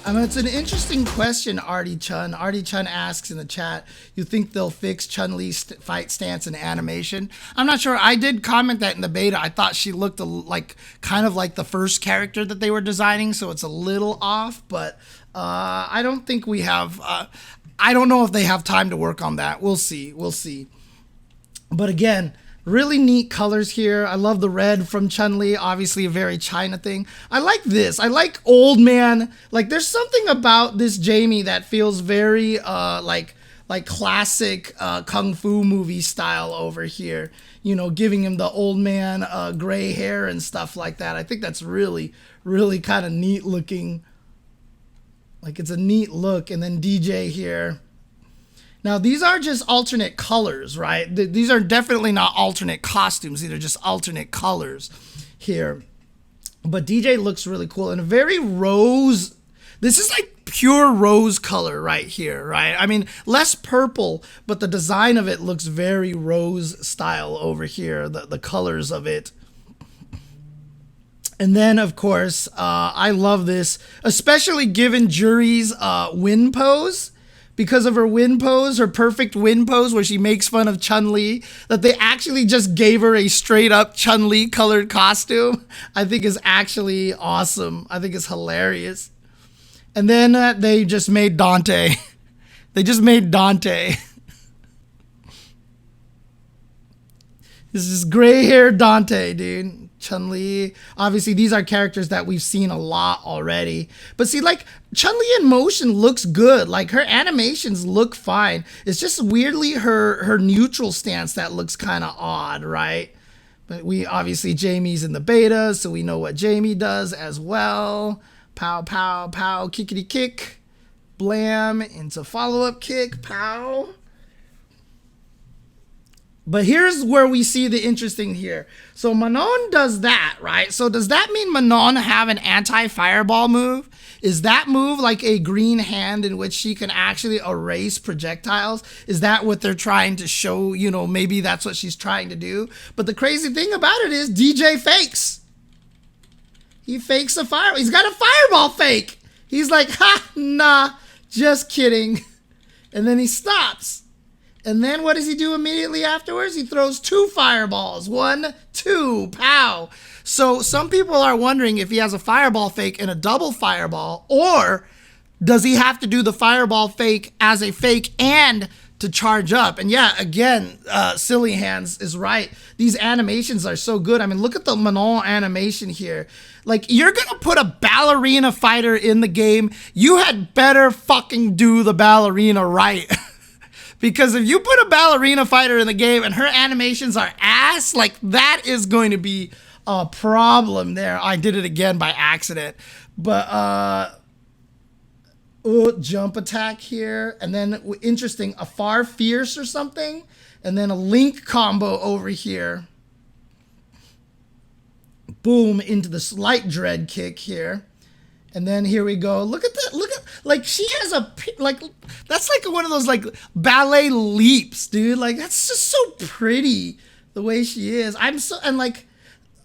I mean, it's an interesting question, Artie Chun. Artie Chun asks in the chat, you think they'll fix Chun-Li's fight stance and animation? I'm not sure. I did comment that in the beta. I thought she looked kind of like the first character that they were designing, so it's a little off, but I don't think we have... I don't know if they have time to work on that. We'll see. We'll see. But again... really neat colors here. I love the red from Chun-Li, obviously a very China thing. I like this. I like old man. Like, there's something about this Jamie that feels very like classic kung fu movie style over here. You know, giving him the old man gray hair and stuff like that. I think that's really, really kind of neat looking. Like, it's a neat look. And then DJ here. Now, these are just alternate colors, right? These are definitely not alternate costumes. These are just alternate colors here. But DJ looks really cool. And a very rose... This is like pure rose color right here, right? I mean, less purple, but the design of it looks very rose style over here. The colors of it. And then, of course, I love this, especially given Juri's win pose. Because of her win pose, her perfect win pose where she makes fun of Chun-Li, that they actually just gave her a straight up Chun-Li colored costume, I think is actually awesome. I think it's hilarious. And then they just made Dante. They just made Dante. This is gray-haired Dante, dude. Chun-Li. Obviously, these are characters that we've seen a lot already. But see, like, Chun-Li in motion looks good. Like, her animations look fine. It's just weirdly her neutral stance that looks kind of odd, right? But we, obviously, Jamie's in the beta, so we know what Jamie does as well. Pow, pow, pow, kickity kick. Blam, into follow-up kick, pow. But here's where we see the interesting here. So Manon does that, right? So does that mean Manon have an anti-fireball move? Is that move like a green hand in which she can actually erase projectiles? Is that what they're trying to show? You know, maybe that's what she's trying to do. But the crazy thing about it is DJ fakes. He fakes a fire. He's got a fireball fake. He's like, ha, nah, just kidding. And then he stops. And then what does he do immediately afterwards? He throws 2 fireballs. 1, 2, pow. So some people are wondering if he has a fireball fake and a double fireball, or does he have to do the fireball fake as a fake and to charge up? And yeah, again, Silly Hands is right. These animations are so good. I mean, look at the Manon animation here. Like, you're gonna put a ballerina fighter in the game, you had better fucking do the ballerina right. Because if you put a ballerina fighter in the game and her animations are ass, like, that is going to be a problem there. I did it again by accident. But, jump attack here. And then, interesting, a far fierce or something. And then a link combo over here. Boom, into the slight dread kick here. And then here we go. Look at that. Look at, like, she has a, like, that's like one of those, like, ballet leaps, dude. Like, that's just so pretty the way she is. I'm so, and like,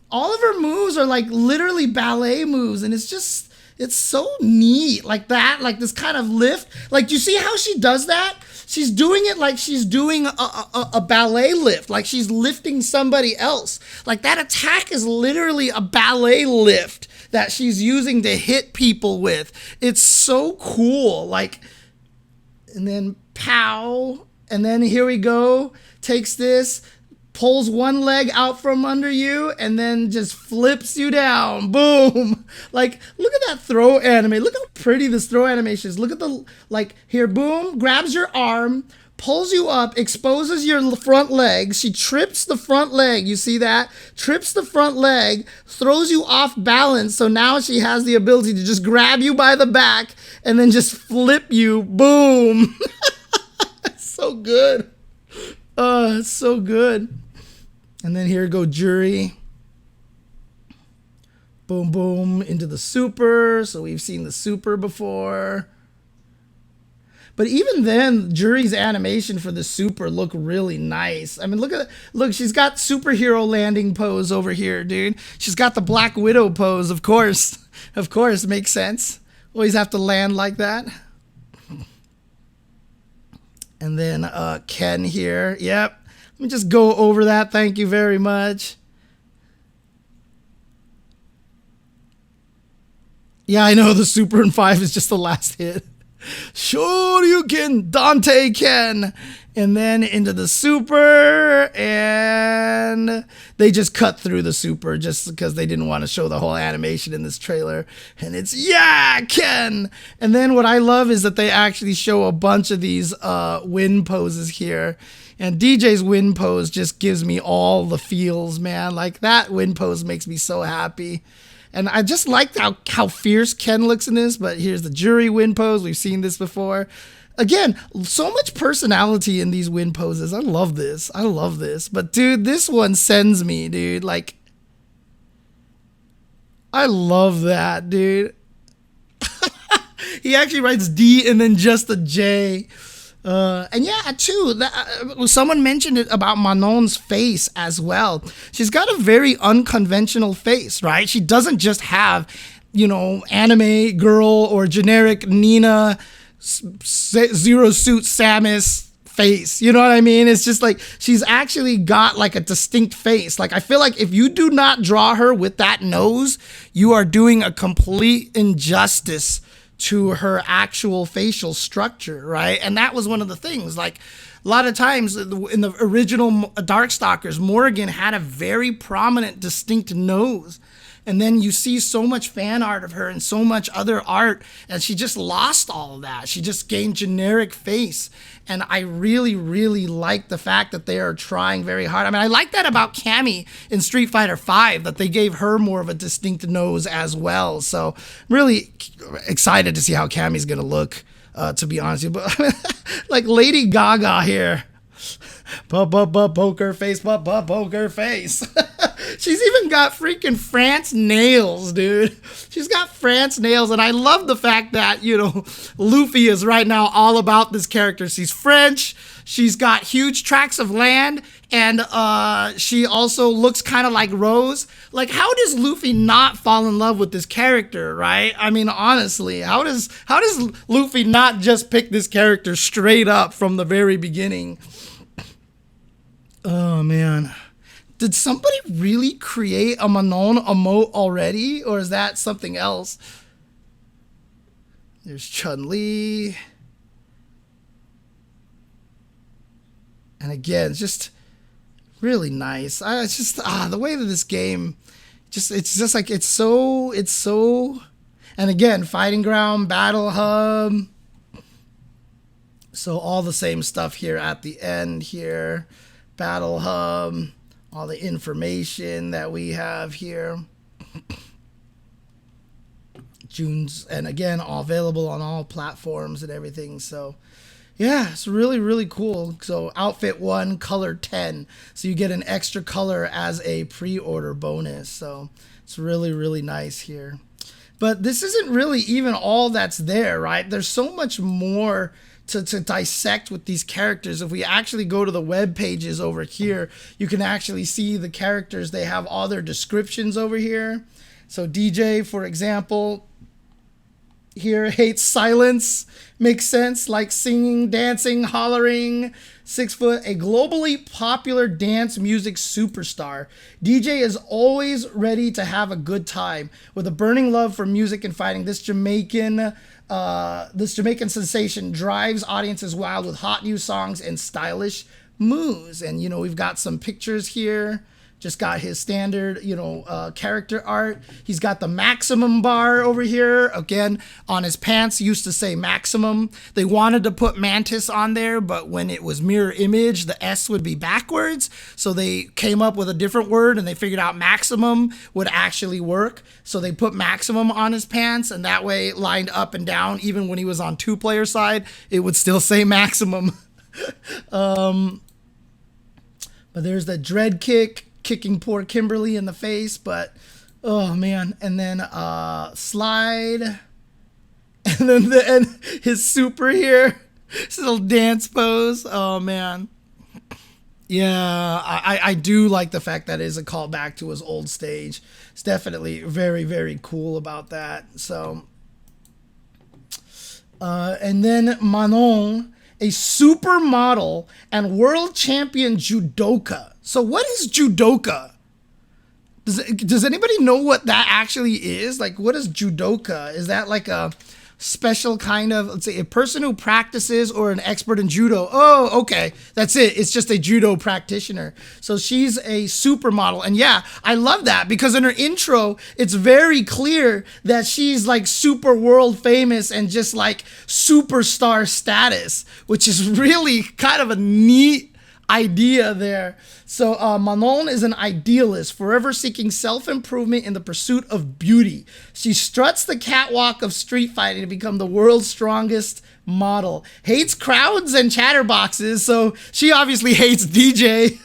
all of her moves are like literally ballet moves. And it's just, it's so neat. Like that, like this kind of lift. Like, do you see how she does that? She's doing it like she's doing a ballet lift, like she's lifting somebody else. Like, that attack is literally a ballet lift that she's using to hit people with. It's so cool. Like, and then pow, and then here we go, takes this, pulls one leg out from under you, and then just flips you down. Boom. Like, look at that throw anime. Look how pretty this throw animation is. Look at the, like, here, boom, grabs your arm, pulls you up, exposes your front leg. She trips the front leg. You see that? Trips the front leg, throws you off balance. So now she has the ability to just grab you by the back and then just flip you. Boom. It's so good. Oh, it's so good. And then here go Juri. Boom, boom, into the super. So we've seen the super before. But even then, Juri's animation for the super look really nice. I mean, look, she's got superhero landing pose over here, dude. She's got the Black Widow pose, of course. Of course, makes sense. Always have to land like that. And then Ken here. Yep. Let me just go over that. Thank you very much. Yeah, I know the super in 5 is just the last hit. Shoryuken, Dante Ken, and then into the super, and they just cut through the super just because they didn't want to show the whole animation in this trailer. And it's, yeah, Ken. And then what I love is that they actually show a bunch of these win poses here. And DJ's win pose just gives me all the feels, man. Like, that win pose makes me so happy. And I just liked how fierce Ken looks in this, but here's the Juri win pose. We've seen this before. Again, so much personality in these win poses. I love this. I love this. But, dude, this one sends me, dude. Like, I love that, dude. He actually writes D and then just a J. And yeah, too, someone mentioned it about Manon's face as well. She's got a very unconventional face, right? She doesn't just have, you know, anime girl or generic Nina Zero Suit Samus face. You know what I mean? It's just like she's actually got like a distinct face. Like I feel like if you do not draw her with that nose, you are doing a complete injustice to her actual facial structure, right? And that was one of the things. Like a lot of times in the original Darkstalkers, Morrigan had a very prominent, distinct nose. And then you see so much fan art of her and so much other art, and she just lost all of that. She just gained generic face. And I really, really like the fact that they are trying very hard. I mean, I like that about Cammy in Street Fighter V, that they gave her more of a distinct nose as well. So really excited to see how Cammy's going to look, to be honest with you. But like Lady Gaga here. Poker face, poker face. She's even got freaking France nails, dude. She's got France nails, and I love the fact that, you know, Luffy is right now all about this character. She's French, she's got huge tracts of land, and she also looks kind of like Rose. Like, how does Luffy not fall in love with this character, right? I mean, honestly, how does Luffy not just pick this character straight up from the very beginning? Oh, man. Did somebody really create a Manon emote already? Or is that something else? There's Chun-Li. And again, it's just really nice. It's just, the way that this game, it's just like, it's so, and again, Fighting Ground, Battle Hub. So all the same stuff here at the end here. Battle Hub. All the information that we have here. June's, and again, all available on all platforms and everything. So yeah, it's really, really cool. So outfit 1, color 10. So you get an extra color as a pre-order bonus. So it's really, really nice here. But this isn't really even all that's there, right? There's so much more to dissect with these characters. If we actually go to the web pages over here, you can actually see the characters. They have all their descriptions over here. So Dee Jay, for example, here hates silence. Makes sense, like singing, dancing, hollering. 6 foot, a globally popular dance music superstar. Dee Jay is always ready to have a good time. With a burning love for music and fighting, this Jamaican sensation drives audiences wild with hot new songs and stylish moves. And, you know, we've got some pictures here. Just got his standard, you know, character art. He's got the maximum bar over here. Again, on his pants, used to say maximum. They wanted to put Mantis on there, but when it was mirror image, the S would be backwards. So they came up with a different word, and they figured out maximum would actually work. So they put maximum on his pants, and that way lined up and down. Even when he was on 2-player side, it would still say maximum. But there's the dread kick. Kicking poor Kimberly in the face, but oh man. And then slide, and then his super here, his little dance pose. Oh man, yeah, I do like the fact that it is a callback to his old stage. It's definitely very, very cool about that. So and then Manon, a supermodel and world champion judoka. So what is judoka? Does anybody know what that actually is? Like, what is judoka? Is that like a special kind of, let's say, a person who practices or an expert in judo? Oh, okay. That's it. It's just a judo practitioner. So she's a supermodel. And yeah, I love that because in her intro, it's very clear that she's like super world famous and just like superstar status, which is really kind of a neat idea there. So Manon is an idealist, forever seeking self-improvement in the pursuit of beauty. She struts the catwalk of street fighting to become the world's strongest model. Hates crowds and chatterboxes, so she obviously hates Dee Jay.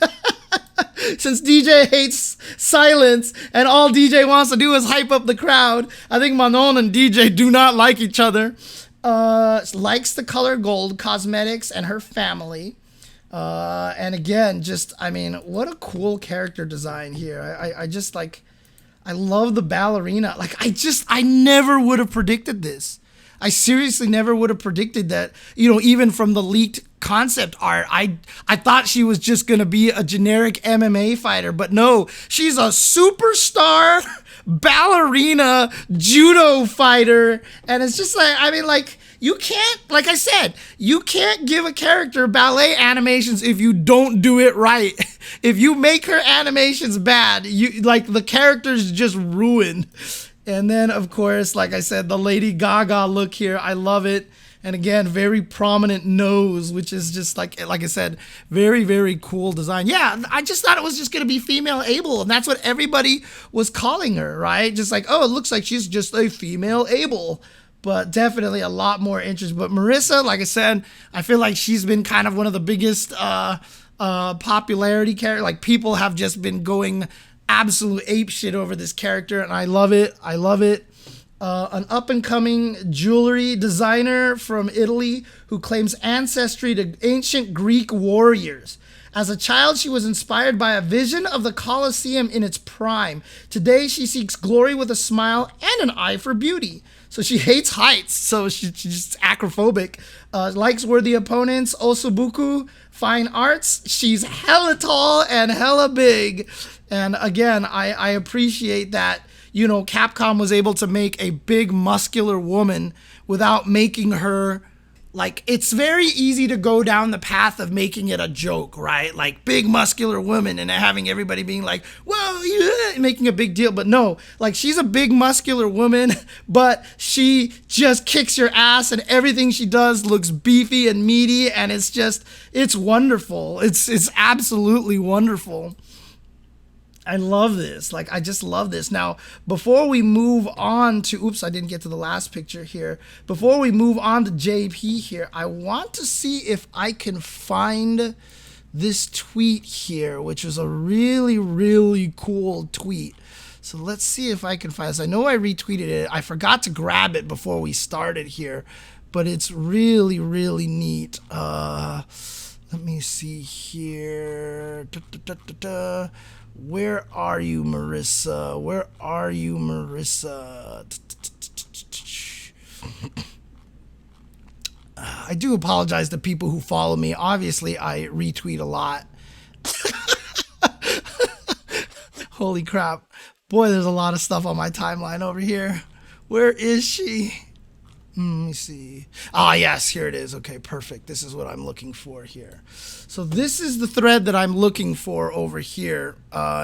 Since Dee Jay hates silence and all Dee Jay wants to do is hype up the crowd, I think Manon and Dee Jay do not like each other. likes the color gold cosmetics and her family. And again, just, I mean, what a cool character design here. I just like, I love the ballerina. Like, I never would have predicted this. I seriously never would have predicted that, you know, even from the leaked concept art, I thought she was just going to be a generic MMA fighter, but no, she's a superstar ballerina judo fighter. And it's just like, I mean, like, you can't, like I said, you can't give a character ballet animations if you don't do it right. If you make her animations bad, you like the character's just ruined. And then, of course, like I said, the Lady Gaga look here, I love it. And again, very prominent nose, which is just like I said, very, very cool design. Yeah, I just thought it was just going to be female Abel, and that's what everybody was calling her, right? Just like, oh, it looks like she's just a female Abel. But definitely a lot more interest. But Marisa, like I said, I feel like she's been kind of one of the biggest popularity characters. Like, people have just been going absolute ape shit over this character, and I love it. I love it. An up-and-coming jewelry designer from Italy who claims ancestry to ancient Greek warriors. As a child, she was inspired by a vision of the Colosseum in its prime. Today, she seeks glory with a smile and an eye for beauty. So she hates heights, so she's just acrophobic. Likes worthy opponents, osobuku, fine arts. She's hella tall and hella big. And again, I appreciate that, you know, Capcom was able to make a big muscular woman without making her, like, it's very easy to go down the path of making it a joke, right? Like, big muscular woman and having everybody being like, whoa, yeah, making a big deal. But no, like, she's a big muscular woman, but she just kicks your ass and everything she does looks beefy and meaty, and it's just, it's wonderful. It's absolutely wonderful. I love this. Like, I just love this. Now, before we move on to, oops, I didn't get to the last picture here. Before we move on to JP here, I want to see if I can find this tweet here, which was a really, really cool tweet. So let's see if I can find this. I know I retweeted it. I forgot to grab it before we started here, but it's really, really neat. Let me see here. Where are you, Marisa? Where are you, Marisa? I do apologize to people who follow me. Obviously, I retweet a lot. Holy crap. Boy, there's a lot of stuff on my timeline over here. Where is she? Let me see. Ah, yes, here it is. Okay, perfect. This is what I'm looking for here. So this is the thread that I'm looking for over here.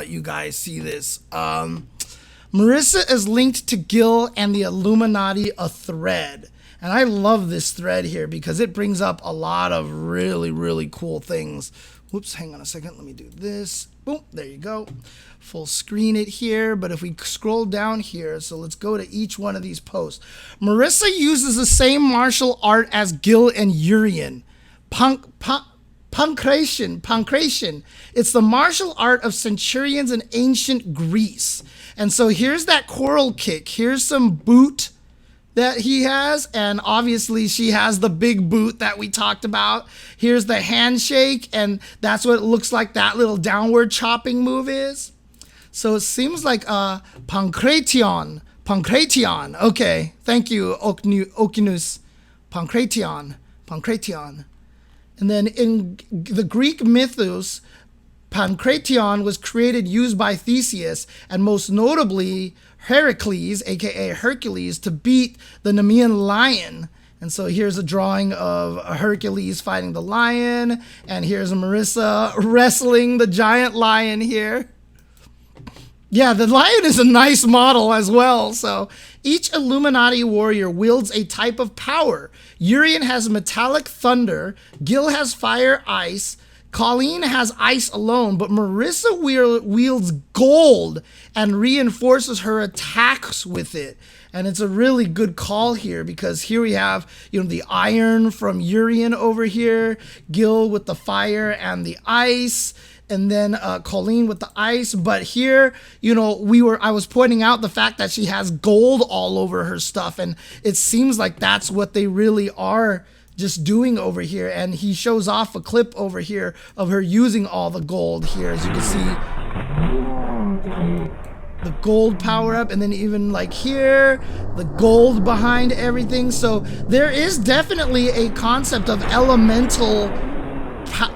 You guys see this. Marisa is linked to Gill and the Illuminati, a thread. And I love this thread here because it brings up a lot of really, really cool things. Whoops, hang on a second. Let me do this. Boom, there you go. Full screen it here. But if we scroll down here, so let's go to each one of these posts. Marisa uses the same martial art as Gill and Urien. Pancration. It's the martial art of centurions in ancient Greece. And so here's that coral kick. Here's some boot that he has, and obviously she has the big boot that we talked about. Here's the handshake, and that's what it looks like that little downward chopping move is. So it seems like pancration. Okay, thank you, Okinus. Pancration. And then in the Greek mythos, pancration was used by Theseus, and most notably Heracles, aka Hercules, to beat the Nemean lion. And so here's a drawing of Hercules fighting the lion, and here's Marisa wrestling the giant lion here. Yeah, the lion is a nice model as well. So each Illuminati warrior wields a type of power. Urien has metallic thunder, Gill has fire, ice, Colleen has ice alone, but Marisa wields gold and reinforces her attacks with it. And it's a really good call here because here we have, you know, the iron from Urien over here, Gill with the fire and the ice. and then Colleen with the ice. But here, you know, I was pointing out the fact that she has gold all over her stuff, and it seems like that's what they really are just doing over here. And he shows off a clip over here of her using all the gold here, as you can see. The gold power up, and then even like here, the gold behind everything. So there is definitely a concept of elemental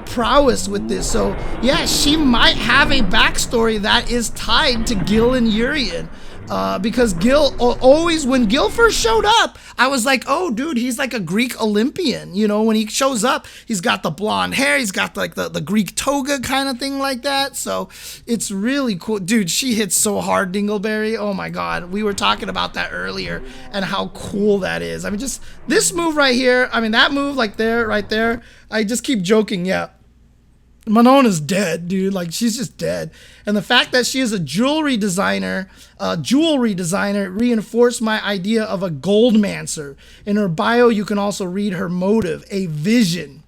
prowess with this. So yeah, she might have a backstory that is tied to Gill and Urien. Because Gill, always, when Gill first showed up, I was like, oh, dude, he's like a Greek Olympian. You know, when he shows up, he's got the blonde hair, he's got like the Greek toga kind of thing like that. So it's really cool. Dude, she hits so hard, Dingleberry. Oh my God. We were talking about that earlier and how cool that is. I mean, just this move right here. I mean, that move like there, right there. I just keep joking. Yeah. Manon is dead, dude. Like, she's just dead. And the fact that she is a jewelry designer reinforced my idea of a goldmancer. In her bio, you can also read her motive, a vision.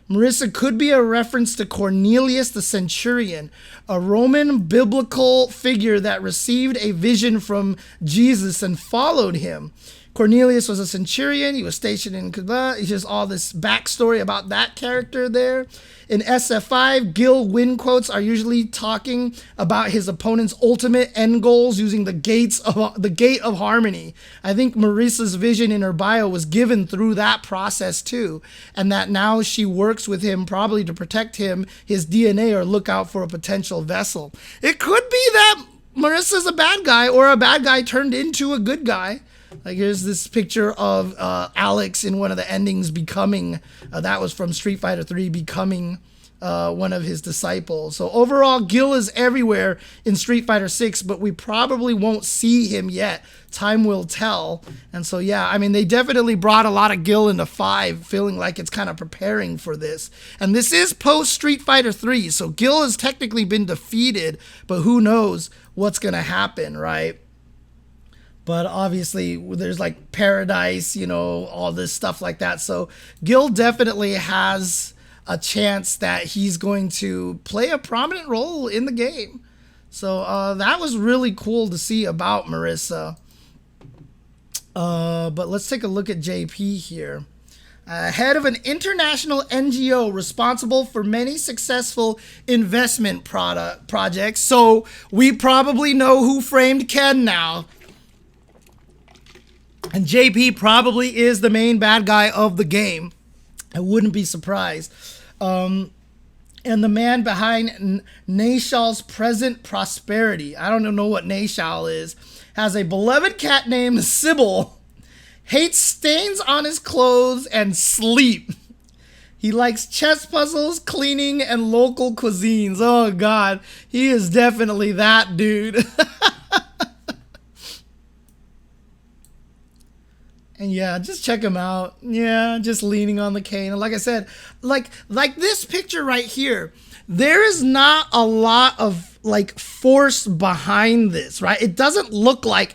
Marisa could be a reference to Cornelius the centurion, a Roman biblical figure that received a vision from Jesus and followed him. Cornelius was a centurion. He was stationed in Cuba. It's just all this backstory about that character there. In SF5, Gill win quotes are usually talking about his opponent's ultimate end goals using the gate of harmony. I think Marisa's vision in her bio was given through that process too, and that now she works with him probably to protect him, his DNA, or look out for a potential vessel. It could be that Marisa's a bad guy, or a bad guy turned into a good guy. Like, here's this picture of Alex in one of the endings becoming, that was from Street Fighter 3, becoming one of his disciples. So overall, Gill is everywhere in Street Fighter 6, but we probably won't see him yet. Time will tell. And so, yeah, I mean, they definitely brought a lot of Gill into 5, feeling like it's kind of preparing for this. And this is post Street Fighter 3, so Gill has technically been defeated, but who knows what's going to happen, right? But obviously, there's like Paradise, you know, all this stuff like that. So Gill definitely has a chance that he's going to play a prominent role in the game. So that was really cool to see about Marisa. But let's take a look at JP here. Head of an international NGO responsible for many successful investment projects. So we probably know who framed Ken now. And JP probably is the main bad guy of the game. I wouldn't be surprised. And the man behind Naishal's present prosperity, I don't know what Naishal is, has a beloved cat named Sybil, hates stains on his clothes and sleep. He likes chess puzzles, cleaning, and local cuisines. Oh, God. He is definitely that dude. And yeah, just check him out. Yeah, just leaning on the cane. And like I said, like this picture right here, there is not a lot of like force behind this, right? It doesn't look like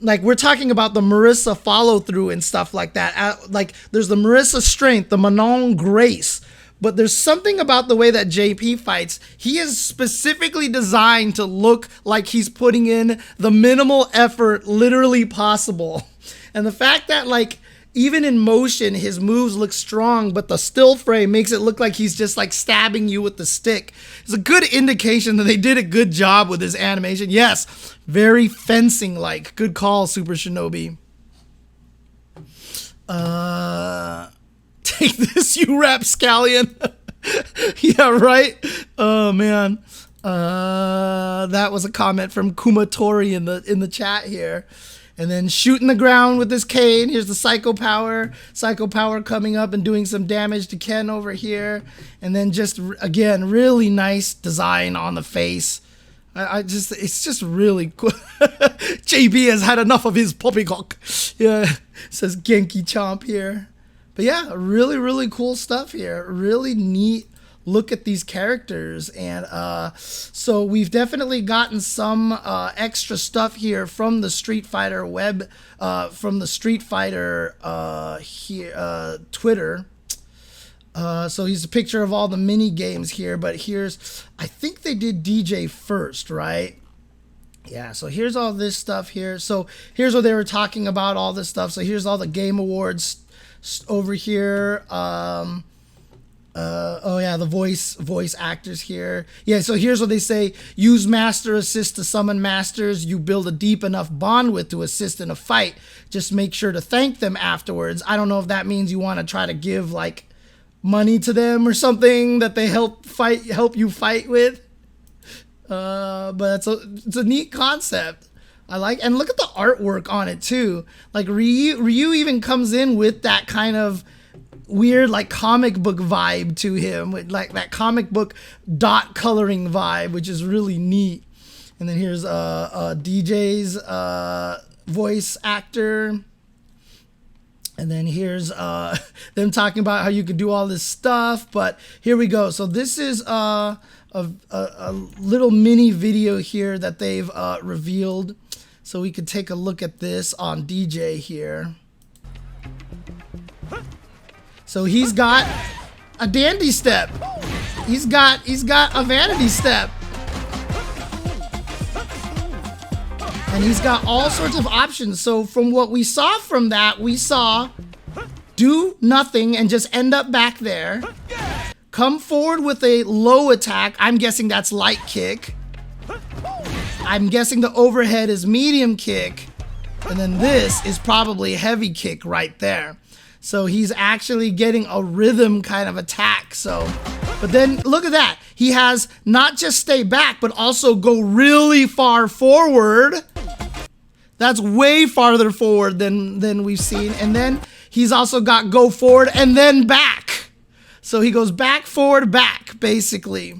we're talking about the Marisa follow through and stuff like that. Like there's the Marisa strength, the Manon grace, but there's something about the way that JP fights. He is specifically designed to look like he's putting in the minimal effort literally possible. And the fact that, like, even in motion, his moves look strong, but the still frame makes it look like he's just, like, stabbing you with the stick. It's a good indication that they did a good job with his animation. Yes, very fencing-like. Good call, Super Shinobi. Take this, you rapscallion. Yeah, right? Oh, man. That was a comment from Kumatori in the chat here. And then shooting the ground with this cane. Here's the Psycho Power. Psycho Power coming up and doing some damage to Ken over here. And then just, again, really nice design on the face. It's just really cool. JB has had enough of his poppycock. Yeah, says Genki Chomp here. But yeah, really, really cool stuff here. Really neat look at these characters. And so we've definitely gotten some extra stuff here from the Street Fighter from the Street Fighter here Twitter. So he's a picture of all the mini games here, but here's, I think they did Dee Jay first, right? Yeah, so here's all this stuff here. So here's what they were talking about, all this stuff. So here's all the Game Awards over here. Oh yeah, the voice actors here. Yeah, so here's what they say. Use Master Assist to summon masters you build a deep enough bond with to assist in a fight. Just make sure to thank them afterwards. I don't know if that means you want to try to give like money to them or something that they help you fight with. But it's a neat concept. I like, and look at the artwork on it too. Like Ryu even comes in with that kind of weird like comic book vibe to him, with like that comic book dot coloring vibe, which is really neat. And then here's DJ's voice actor. And then here's them talking about how you could do all this stuff. But here we go. So this is a little mini video here that they've revealed. So we could take a look at this on DJ here. So he's got a dandy step. He's got a vanity step. And he's got all sorts of options. So from what we saw from that, we saw do nothing and just end up back there. Come forward with a low attack. I'm guessing that's light kick. I'm guessing the overhead is medium kick. And then this is probably heavy kick right there. So he's actually getting a rhythm kind of attack. So, but then look at that. He has not just stay back, but also go really far forward. That's way farther forward than we've seen. And then he's also got go forward and then back. So he goes back, forward, back, basically,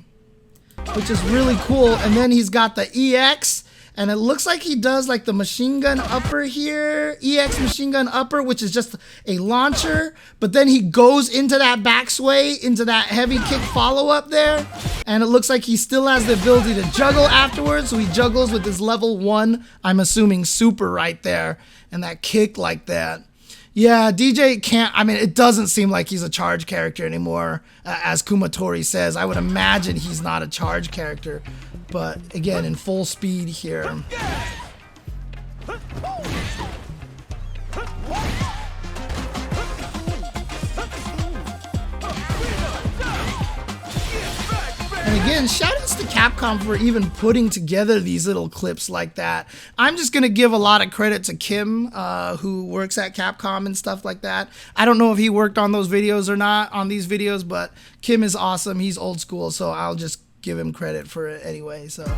which is really cool. And then he's got the EX, and it looks like he does like the machine gun upper here, EX machine gun upper, which is just a launcher. But then he goes into that back sway, into that heavy kick follow up there. And it looks like he still has the ability to juggle afterwards. So he juggles with his level 1, I'm assuming super right there. And that kick like that. Yeah, DJ can't, I mean, it doesn't seem like he's a charge character anymore. As Kumatori says, I would imagine he's not a charge character. But again, in full speed here. And again, shoutouts to Capcom for even putting together these little clips like that. I'm just going to give a lot of credit to Kim, who works at Capcom and stuff like that. I don't know if he worked on those videos or not, on these videos, but Kim is awesome. He's old school, so I'll just give him credit for it anyway. So,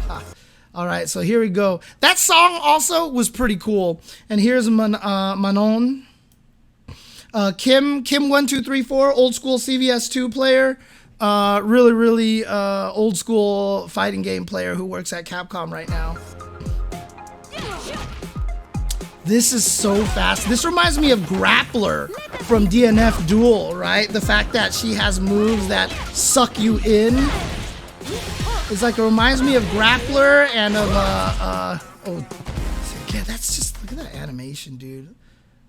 all right, so here we go. That song also was pretty cool. And here's Manon. Kim1234, old school CVS2 player. Really old school fighting game player who works at Capcom right now. This is so fast. This reminds me of Grappler from DNF Duel, right? The fact that she has moves that suck you in. It's like, it reminds me of Grappler and of, oh, yeah, that's just, look at that animation, dude.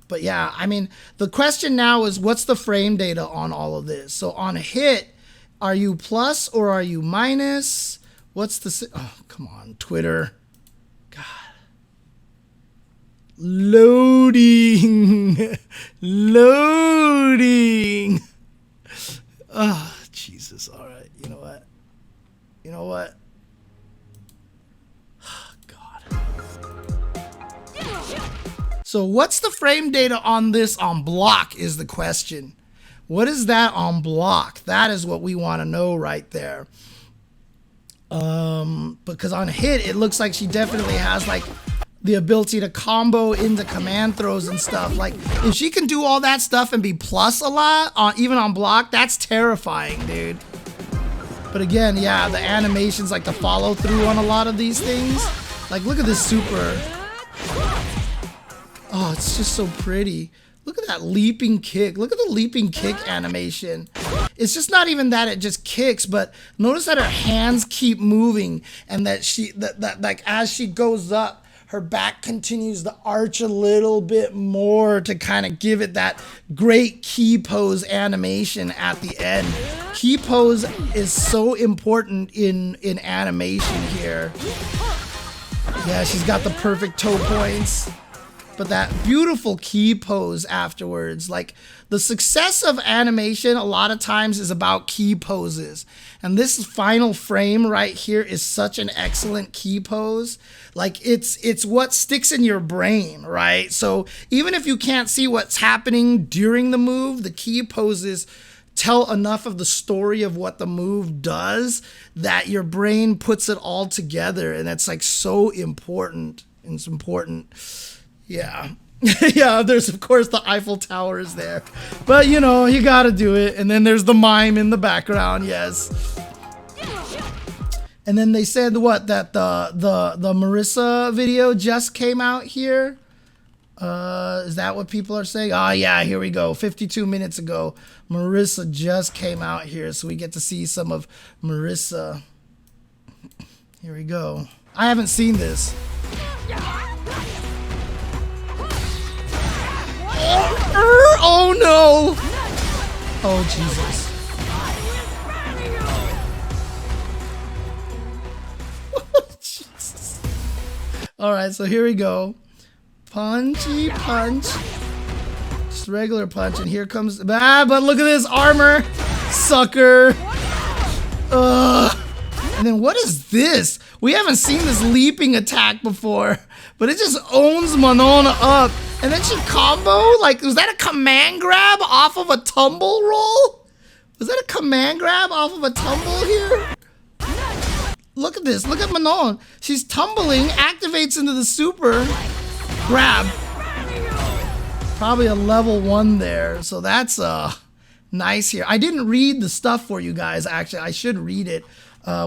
But yeah, I mean, the question now is, what's the frame data on all of this? So on a hit, are you plus or are you minus? What's the, oh, come on, Twitter. God. Loading. Loading. Oh, Jesus. All right. You know what? You know what? Oh, God. So what's the frame data on this on block is the question. What is that on block? That is what we want to know right there. Because on hit, it looks like she definitely has like the ability to combo into command throws and stuff. Like, if she can do all that stuff and be plus a lot, even on block, that's terrifying, dude. But again, yeah, the animations, like the follow through on a lot of these things. Like, look at this super. Oh, it's just so pretty. Look at that leaping kick. Look at the leaping kick animation. It's just not even that it just kicks, but notice that her hands keep moving and that she, that like as she goes up, her back continues to arch a little bit more to kind of give it that great key pose animation at the end. Key pose is so important in animation here. Yeah, she's got the perfect toe points. But that beautiful key pose afterwards, like the success of animation a lot of times is about key poses. And this final frame right here is such an excellent key pose. Like it's what sticks in your brain, right? So even if you can't see what's happening during the move, the key poses tell enough of the story of what the move does that your brain puts it all together. And it's like so important. It's important. Yeah. Yeah, there's of course the Eiffel Tower is there. But you know, you gotta do it. And then there's the mime in the background, yes. And then they said what? That the Marisa video just came out here. Is that what people are saying? Oh yeah, here we go. 52 minutes ago, Marisa just came out here. So we get to see some of Marisa. Here we go. I haven't seen this. Oh no! Oh Jesus. Jesus. Alright, so here we go. Punchy punch. Just regular punch, and here comes but look at this armor! Sucker! Ugh. And then what is this? We haven't seen this leaping attack before, but it just owns Manon up. And then she combo? Like, was that a command grab off of a tumble roll? Was that a command grab off of a tumble here? Look at this. Look at Manon. She's tumbling, activates into the super grab. Probably a level 1 there. So that's nice here. I didn't read the stuff for you guys, actually. I should read it.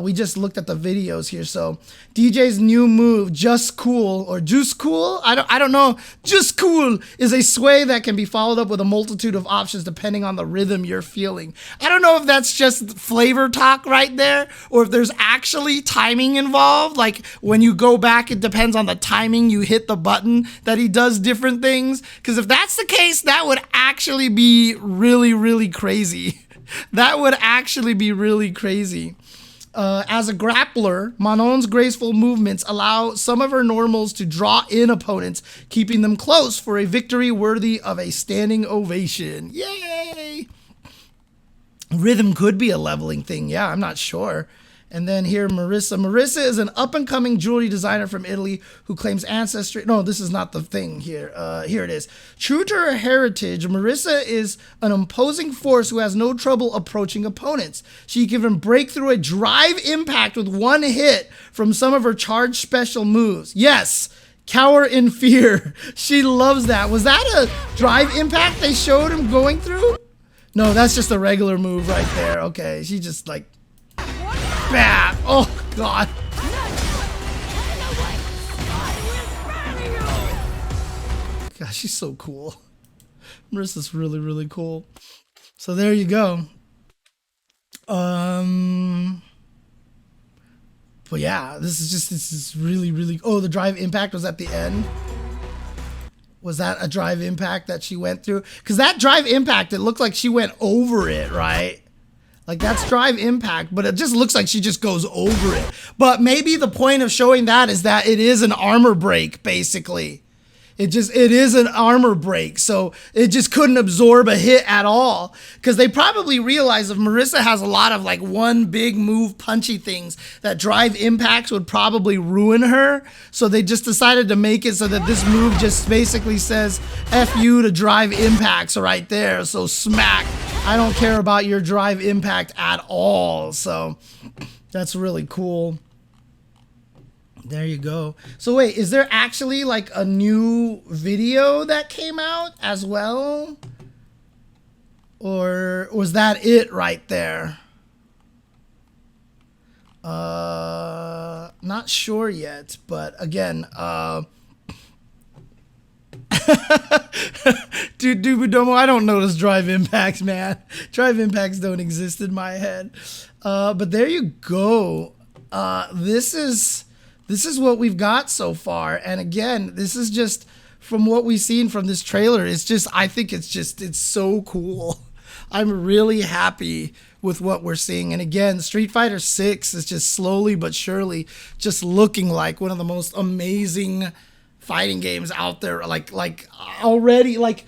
We just looked at the videos here. So DJ's new move, Just Cool or Juice Cool, I don't know. Just Cool is a sway that can be followed up with a multitude of options depending on the rhythm you're feeling. I don't know if that's just flavor talk right there or if there's actually timing involved. Like when you go back, it depends on the timing you hit the button that he does different things. Because if that's the case, that would actually be really, really crazy. That would actually be really crazy. As a grappler, Manon's graceful movements allow some of her normals to draw in opponents, keeping them close for a victory worthy of a standing ovation. Yay! Rhythm could be a leveling thing. Yeah, I'm not sure. And then here, Marisa. Marisa is an up-and-coming jewelry designer from Italy who claims ancestry. No, this is not the thing here. Here it is. True to her heritage, Marisa is an imposing force who has no trouble approaching opponents. She can break through a drive impact with one hit from some of her charged special moves. Yes, cower in fear. She loves that. Was that a drive impact they showed him going through? No, that's just a regular move right there. Okay, she just like... Bam! Oh, God. God, she's so cool. Marisa's really, really cool. So there you go. But yeah, this is really, really... Oh, the drive impact was at the end? Was that a drive impact that she went through? Because that drive impact, it looked like she went over it, right? Like that's drive impact, but it just looks like she just goes over it. But maybe the point of showing that is that it is an armor break, basically. It is an armor break, so it just couldn't absorb a hit at all. Because they probably realized if Marisa has a lot of like one big move punchy things, that drive impacts would probably ruin her. So they just decided to make it so that this move just basically says F you to drive impacts right there. So smack. I don't care about your drive impact at all. So that's really cool. There you go. So wait, is there actually like a new video that came out as well? Or was that it right there? Not sure yet, but again, Dude, Dubudomo, I don't notice drive impacts, man. Drive impacts don't exist in my head. But there you go. This is this is what we've got so far. And again, this is just from what we've seen from this trailer. It's just, I think it's so cool. I'm really happy with what we're seeing. And again, Street Fighter 6 is just slowly but surely just looking like one of the most amazing fighting games out there. Like already, like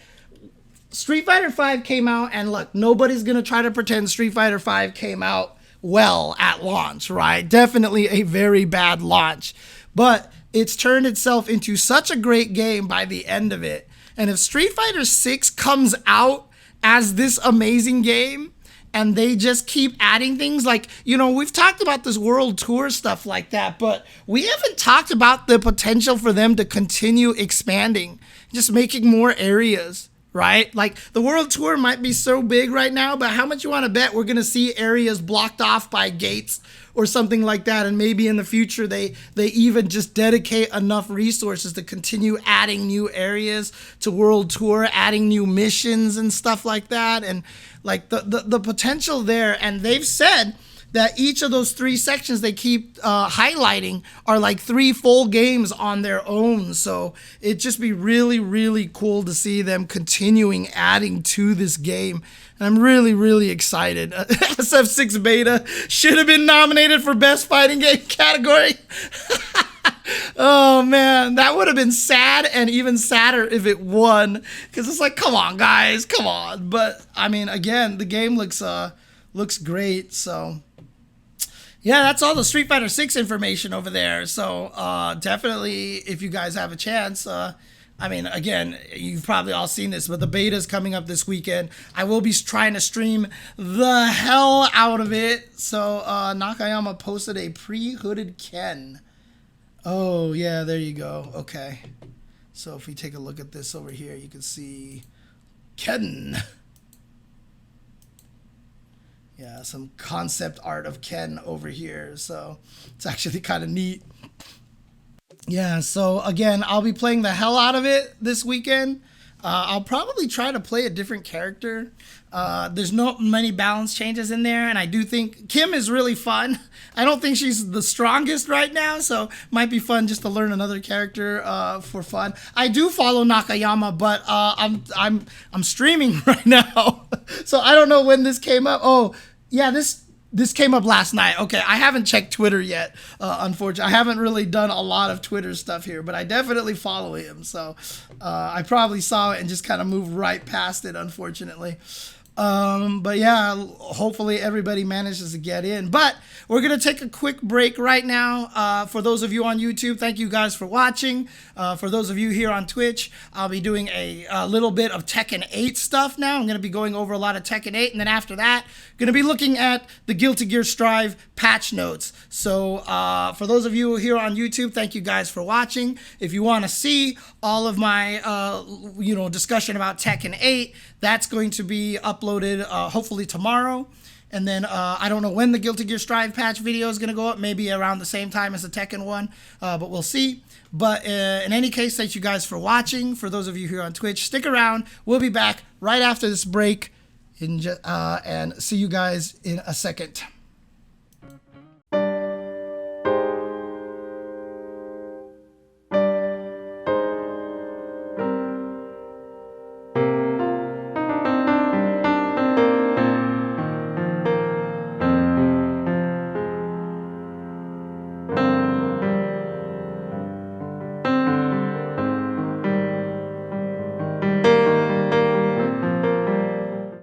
Street Fighter 5 came out, and look, nobody's gonna try to pretend Street Fighter 5 came out well at launch, right? Definitely a very bad launch, but it's turned itself into such a great game by the end of it. And if Street Fighter 6 comes out as this amazing game, and they just keep adding things, like, you know, we've talked about this world tour stuff like that, but we haven't talked about the potential for them to continue expanding, just making more areas, right? Like, the world tour might be so big right now, but how much you want to bet we're going to see areas blocked off by gates or something like that, and maybe in the future they even just dedicate enough resources to continue adding new areas to world tour, adding new missions and stuff like that. And like the potential there. And they've said that each of those 3 sections they keep highlighting are like 3 full games on their own. So it'd just be really, really cool to see them continuing adding to this game. And I'm really, really excited. SF6 Beta should have been nominated for Best Fighting Game category. Oh man, that would have been sad, and even sadder if it won, because it's like, come on guys, come on. But I mean, again, the game looks great. So yeah, that's all the Street Fighter 6 information over there. So definitely, if you guys have a chance, I mean, again, you've probably all seen this, but the beta is coming up this weekend. I will be trying to stream the hell out of it. So Nakayama posted a pre-hooded Ken. Oh, yeah, there you go. Okay. So if we take a look at this over here, you can see Ken. Yeah, some concept art of Ken over here. So it's actually kind of neat. Yeah, so again, I'll be playing the hell out of it this weekend. I'll probably try to play a different character. There's not many balance changes in there, and I do think Kim is really fun. I don't think she's the strongest right now, so might be fun just to learn another character for fun. I do follow Nakayama, but I'm streaming right now, so I don't know when this came up. Oh, yeah, this came up last night. Okay, I haven't checked Twitter yet, unfortunately. I haven't really done a lot of Twitter stuff here, but I definitely follow him. So I probably saw it and just kind of moved right past it, unfortunately. But yeah, hopefully everybody manages to get in. But we're going to take a quick break right now. For those of you on YouTube, thank you guys for watching. For those of you here on Twitch, I'll be doing a little bit of Tekken 8 stuff now. I'm going to be going over a lot of Tekken 8. And then after that, going to be looking at the Guilty Gear Strive patch notes. So for those of you here on YouTube, thank you guys for watching. If you want to see all of my discussion about Tekken 8, that's going to be uploaded hopefully tomorrow. And then I don't know when the Guilty Gear Strive patch video is going to go up, maybe around the same time as the Tekken one, but we'll see. But in any case, thank you guys for watching. For those of you here on Twitch, stick around. We'll be back right after this break, and see you guys in a second.